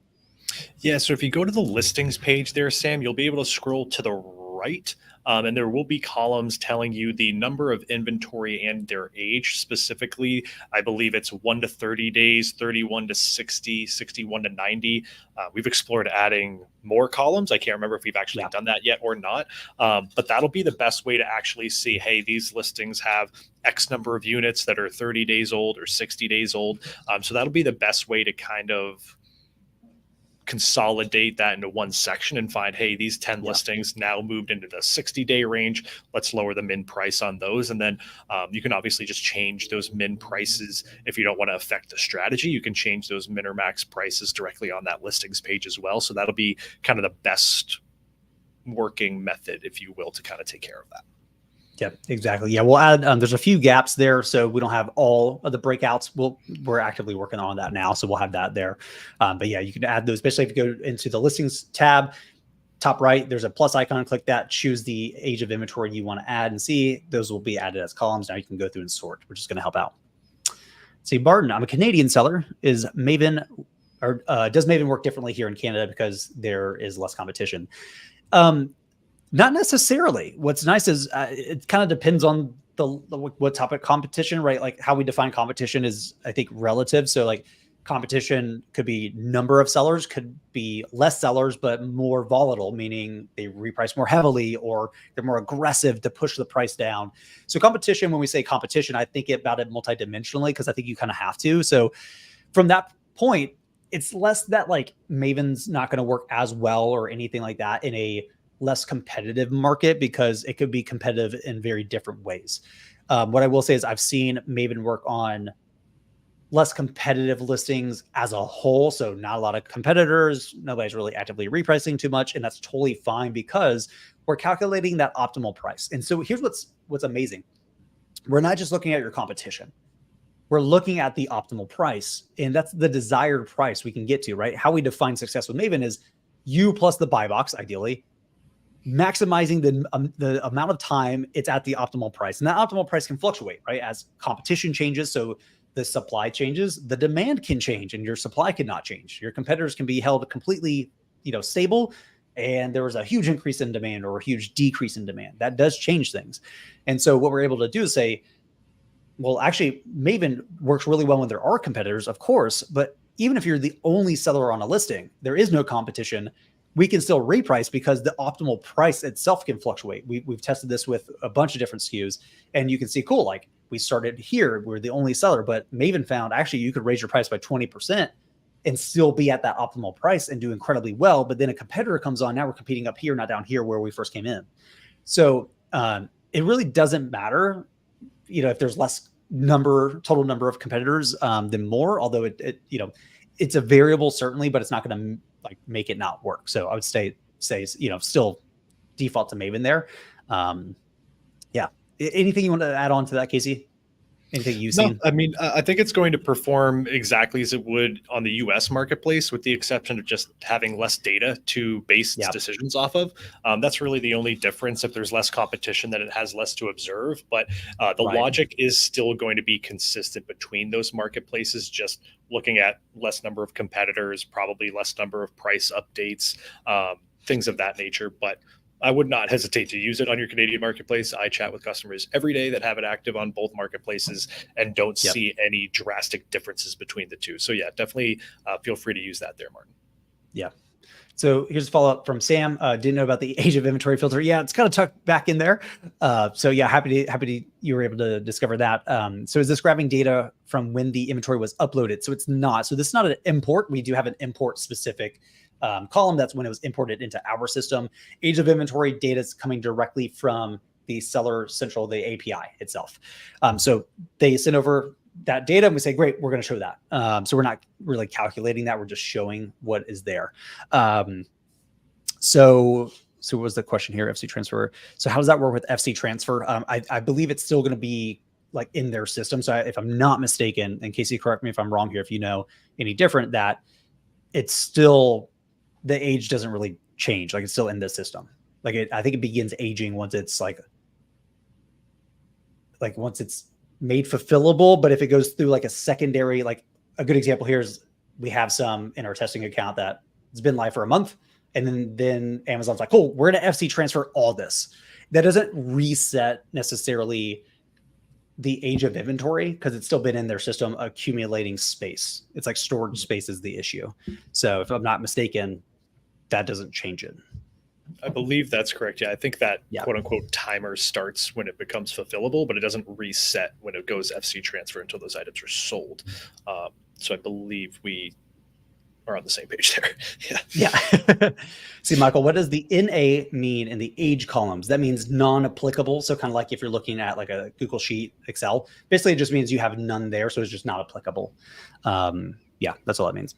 Yeah, so if you go to the listings page there, Sam, you'll be able to scroll to the right, and there will be columns telling you the number of inventory and their age. Specifically, I believe it's 1 to 30 days, 31 to 60, 61 to 90. We've explored adding more columns. I can't remember if we've actually done that yet or not, but that'll be the best way to actually see, hey, these listings have X number of units that are 30 days old or 60 days old. So that'll be the best way to kind of consolidate that into one section and find, hey, these 10 listings now moved into the 60-day range. Let's lower the min price on those. And then you can obviously just change those min prices. If you don't want to affect the strategy, you can change those min or max prices directly on that listings page as well. So that'll be kind of the best working method, if you will, to kind of take care of that. Yeah, exactly. Yeah, we'll add, there's a few gaps there, so we don't have all of the breakouts. We're actively working on that now, so we'll have that there. But yeah, you can add those, especially if you go into the listings tab, top right, there's a plus icon, click that, choose the age of inventory you want to add and see. Those will be added as columns. Now you can go through and sort, which is going to help out. See, Barton, I'm a Canadian seller. Is Maven, or does Maven work differently here in Canada because there is less competition? Not necessarily. What's nice is it kind of depends on what type of competition, right? Like, how we define competition is, I think, relative. So like, competition could be number of sellers, could be less sellers, but more volatile, meaning they reprice more heavily or they're more aggressive to push the price down. So competition, when we say competition, I think about it multidimensionally because I think you kind of have to. So from that point, it's less that like Maven's not going to work as well or anything like that in a less competitive market, because it could be competitive in very different ways. What I will say is I've seen Maven work on less competitive listings as a whole. So not a lot of competitors, nobody's really actively repricing too much. And that's totally fine because we're calculating that optimal price. And so here's what's amazing. We're not just looking at your competition. We're looking at the optimal price, and that's the desired price we can get to, right? How we define success with Maven is you plus the buy box, ideally, maximizing the amount of time it's at the optimal price. And that optimal price can fluctuate, right? As competition changes, so the supply changes, the demand can change and your supply cannot change. Your competitors can be held completely, stable, and there was a huge increase in demand or a huge decrease in demand. That does change things. And so what we're able to do is say, well, actually, Maven works really well when there are competitors, of course, but even if you're the only seller on a listing, there is no competition. we can still reprice because the optimal price itself can fluctuate. We've tested this with a bunch of different SKUs, and you can see, cool, like we started here, we're the only seller, but Maven found actually you could raise your price by 20% and still be at that optimal price and do incredibly well. But then a competitor comes on, now we're competing up here, not down here where we first came in. So it really doesn't matter, if there's less total number of competitors than more, although it's a variable certainly, but it's not going to like make it not work. So I would say, still default to Maven there. Yeah. Anything you want to add on to that, Casey? Anything you've seen? I mean, I think it's going to perform exactly as it would on the US marketplace, with the exception of just having less data to base its decisions off of. That's really the only difference. If there's less competition, then it has less to observe. But the logic is still going to be consistent between those marketplaces, just looking at less number of competitors, probably less number of price updates, things of that nature. But I would not hesitate to use it on your Canadian marketplace. I chat with customers every day that have it active on both marketplaces and don't see any drastic differences between the two. So yeah, definitely feel free to use that there, Martin. Yeah. So here's a follow-up from Sam. Didn't know about the age of inventory filter. Yeah, it's kind of tucked back in there. So yeah, happy to you were able to discover that. So is this grabbing data from when the inventory was uploaded? So it's not. So this is not an import. We do have an import specific column. That's when it was imported into our system. Age of inventory data is coming directly from the Seller Central, the API itself. So they send over that data and we say, great, we're going to show that. So we're not really calculating that. We're just showing what is there. So what was the question here? FC transfer. So how does that work with FC transfer? I believe it's still going to be like in their system. So if I'm not mistaken, and Casey, correct me if I'm wrong here, if you know any different, that it's still, the age doesn't really change. Like it's still in the system. Like I think it begins aging once it's like once it's made fulfillable. But if it goes through like a secondary, like a good example here is we have some in our testing account that it's been live for a month. And then Amazon's like, cool, we're going to FC transfer all this. That doesn't reset necessarily the age of inventory because it's still been in their system accumulating space. It's like storage space is the issue. So if I'm not mistaken, that doesn't change it. I believe that's correct. Yeah, I think that quote unquote timer starts when it becomes fulfillable, but it doesn't reset when it goes FC transfer until those items are sold. So I believe we are on the same page there. Yeah. See, Michael, what does the NA mean in the age columns? That means non-applicable. So kind of like if you're looking at like a Google Sheet, Excel, basically it just means you have none there. So it's just not applicable. Yeah, that's all that means.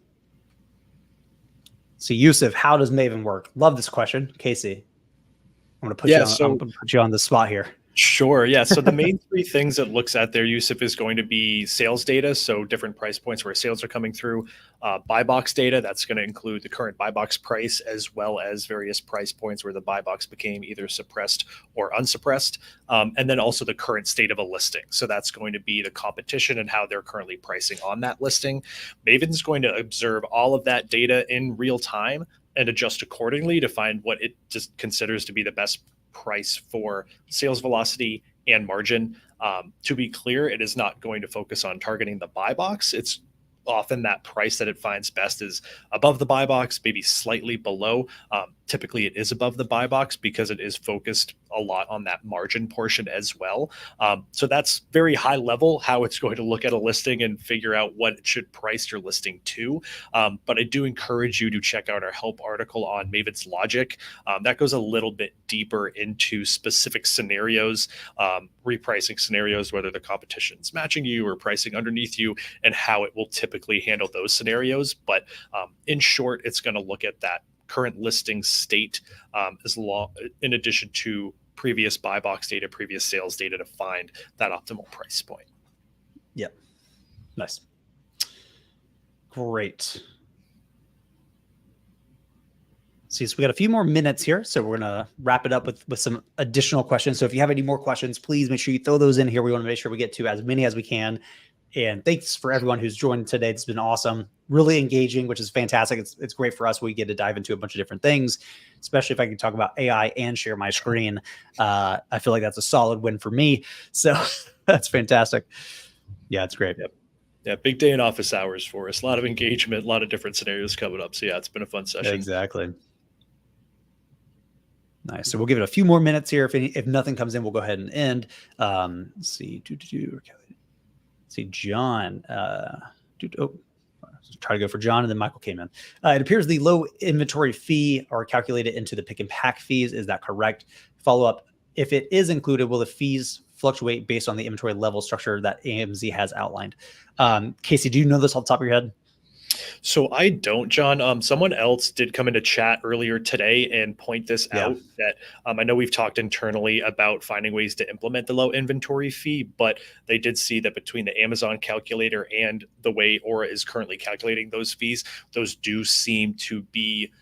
So Yusuf, how does Maven work? Love this question. Casey, I'm going to put you on the spot here. Sure. Yeah. So the main three things it looks at there, Yusuf, is going to be sales data. So different price points where sales are coming through, buy box data. That's going to include the current buy box price, as well as various price points where the buy box became either suppressed or unsuppressed. And then also the current state of a listing. So that's going to be the competition and how they're currently pricing on that listing. Maven's going to observe all of that data in real time and adjust accordingly to find what it just considers to be the best price for sales velocity and margin. To be clear, it is not going to focus on targeting the buy box. It's often that price that it finds best is above the buy box, maybe slightly below. Typically it is above the buy box because it is focused a lot on that margin portion as well. So that's very high level how it's going to look at a listing and figure out what it should price your listing to. But I do encourage you to check out our help article on Maven's logic. That goes a little bit deeper into specific scenarios, repricing scenarios, whether the competition's matching you or pricing underneath you, and how it will typically handle those scenarios. But in short, it's going to look at that current listing state in addition to previous buy box data, previous sales data to find that optimal price point. Yep. Nice. Great. See, so we got a few more minutes here, so we're going to wrap it up with some additional questions. So if you have any more questions, please make sure you throw those in here. We want to make sure we get to as many as we can. And thanks for everyone who's joined today. It's been awesome, really engaging, which is fantastic. It's great for us. We get to dive into a bunch of different things, especially if I can talk about AI and share my screen. I feel like that's a solid win for me. So that's fantastic. Yeah, it's great. Yep. Yeah, big day in office hours for us. A lot of engagement, a lot of different scenarios coming up. So yeah, it's been a fun session. Exactly. Nice. So we'll give it a few more minutes here. If nothing comes in, we'll go ahead and end. Let's see. See, John. Try to go for John, and then Michael came in. It appears the low inventory fee are calculated into the pick and pack fees. Is that correct? Follow up. If it is included, will the fees fluctuate based on the inventory level structure that AMZ has outlined? Casey, do you know this off the top of your head? So I don't, John. Someone else did come into chat earlier today and point this out that I know we've talked internally about finding ways to implement the low inventory fee, but they did see that between the Amazon calculator and the way Aura is currently calculating those fees, those do seem to be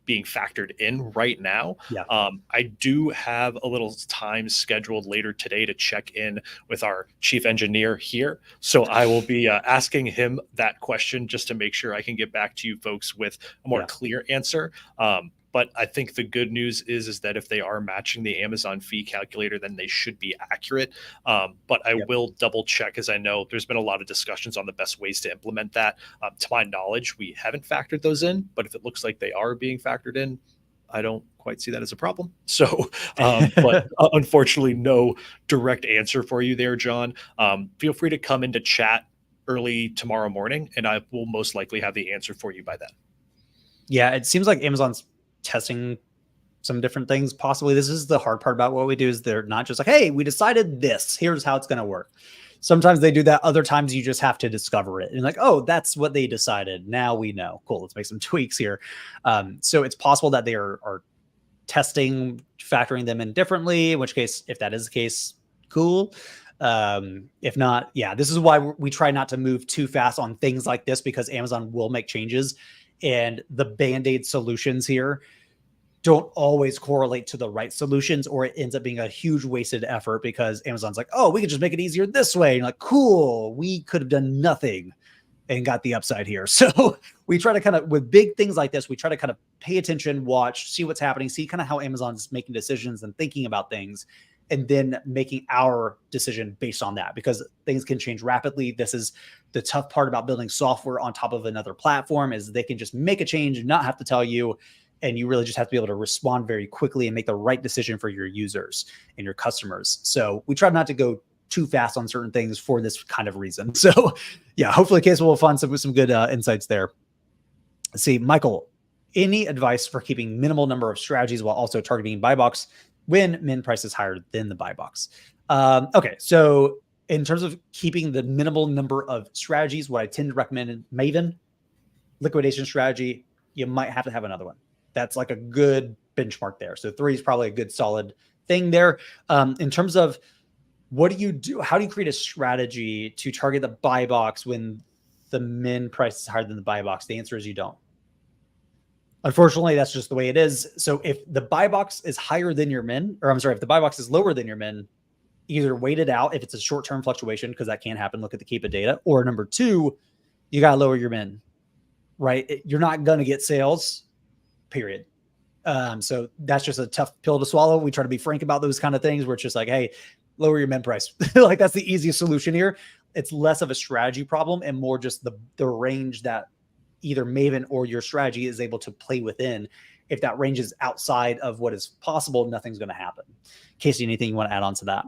being factored in right now. I do have a little time scheduled later today to check in with our chief engineer here. So I will be asking him that question just to make sure I can get back to you folks with a more clear answer. But I think the good news is that if they are matching the Amazon fee calculator, then they should be accurate. But I will double check, as I know there's been a lot of discussions on the best ways to implement that. To my knowledge, we haven't factored those in, but if it looks like they are being factored in, I don't quite see that as a problem. So, but unfortunately, no direct answer for you there, John. Feel free to come into chat early tomorrow morning, and I will most likely have the answer for you by then. Yeah, it seems like Amazon's testing some different things. Possibly this is the hard part about what we do, is they're not just like, hey, we decided this, here's how it's going to work. Sometimes they do that. Other times you just have to discover it and like, oh, that's what they decided. Now we know. Cool. Let's make some tweaks here. So it's possible that they are testing, factoring them in differently, in which case, if that is the case, cool. If not, this is why we try not to move too fast on things like this, because Amazon will make changes, and the Band-Aid solutions here don't always correlate to the right solutions, or it ends up being a huge wasted effort because Amazon's like, oh, we can just make it easier this way. And like, cool, we could have done nothing and got the upside here. So we try to kind of, with big things like this, we try to kind of pay attention, watch, see what's happening, see kind of how Amazon's making decisions and thinking about things, and then making our decision based on that, because things can change rapidly. This is the tough part about building software on top of another platform, is they can just make a change and not have to tell you. And you really just have to be able to respond very quickly and make the right decision for your users and your customers. So we try not to go too fast on certain things for this kind of reason. So hopefully Case will find some good insights there. Let's see, Michael, any advice for keeping minimal number of strategies while also targeting buy box when min price is higher than the buy box? Okay, so in terms of keeping the minimal number of strategies, what I tend to recommend in Maven, liquidation strategy, you might have to have another one. That's like a good benchmark there. So 3 is probably a good solid thing there. In terms of what do you do? How do you create a strategy to target the buy box when the min price is higher than the buy box? The answer is you don't. Unfortunately, that's just the way it is. So if the buy box is higher than your min, or I'm sorry, if the buy box is lower than your min, either wait it out if it's a short-term fluctuation, because that can happen. Look at the Keepa data. Or number 2, you got to lower your min, right? You're not going to get sales, period. So that's just a tough pill to swallow. We try to be frank about those kind of things where it's just like, hey, lower your min price. Like that's the easiest solution here. It's less of a strategy problem and more just the range that either Maven or your strategy is able to play within. If that range is outside of what is possible, nothing's going to happen. Casey, anything you want to add on to that?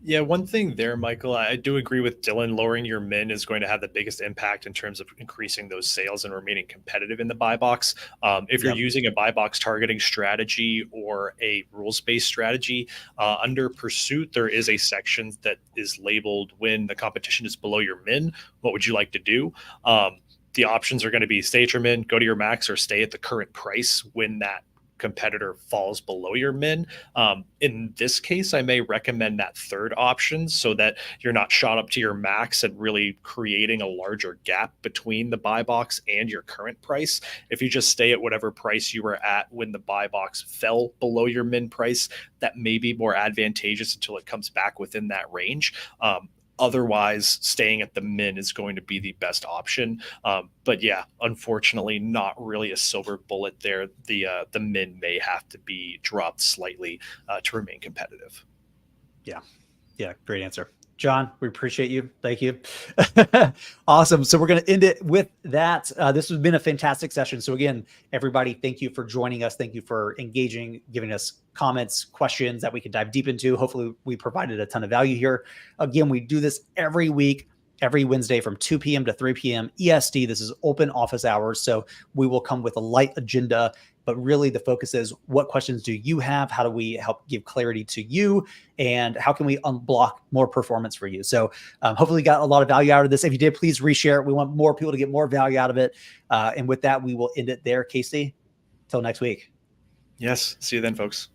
Yeah, one thing there, Michael, I do agree with Dylan. Lowering your min is going to have the biggest impact in terms of increasing those sales and remaining competitive in the buy box. If you're using a buy box targeting strategy or a rules-based strategy, under Pursuit, there is a section that is labeled when the competition is below your min. What would you like to do? The options are going to be stay at your min, go to your max, or stay at the current price when that competitor falls below your min. In this case, I may recommend that third option so that you're not shot up to your max and really creating a larger gap between the buy box and your current price. If you just stay at whatever price you were at when the buy box fell below your min price, that may be more advantageous until it comes back within that range. Otherwise, staying at the min is going to be the best option. But yeah, unfortunately, not really a silver bullet there. The min may have to be dropped slightly to remain competitive. Yeah, great answer. John, we appreciate you. Thank you. Awesome. So we're going to end it with that. This has been a fantastic session. So again, everybody, thank you for joining us. Thank you for engaging, giving us comments, questions that we can dive deep into. Hopefully we provided a ton of value here. Again, we do this every week, every Wednesday from 2 p.m. to 3 p.m. EST. This is open office hours. So we will come with a light agenda, but really the focus is what questions do you have? How do we help give clarity to you? And how can we unblock more performance for you? So hopefully you got a lot of value out of this. If you did, please reshare it. We want more people to get more value out of it. And with that, we will end it there. Casey, till next week. Yes. See you then, folks.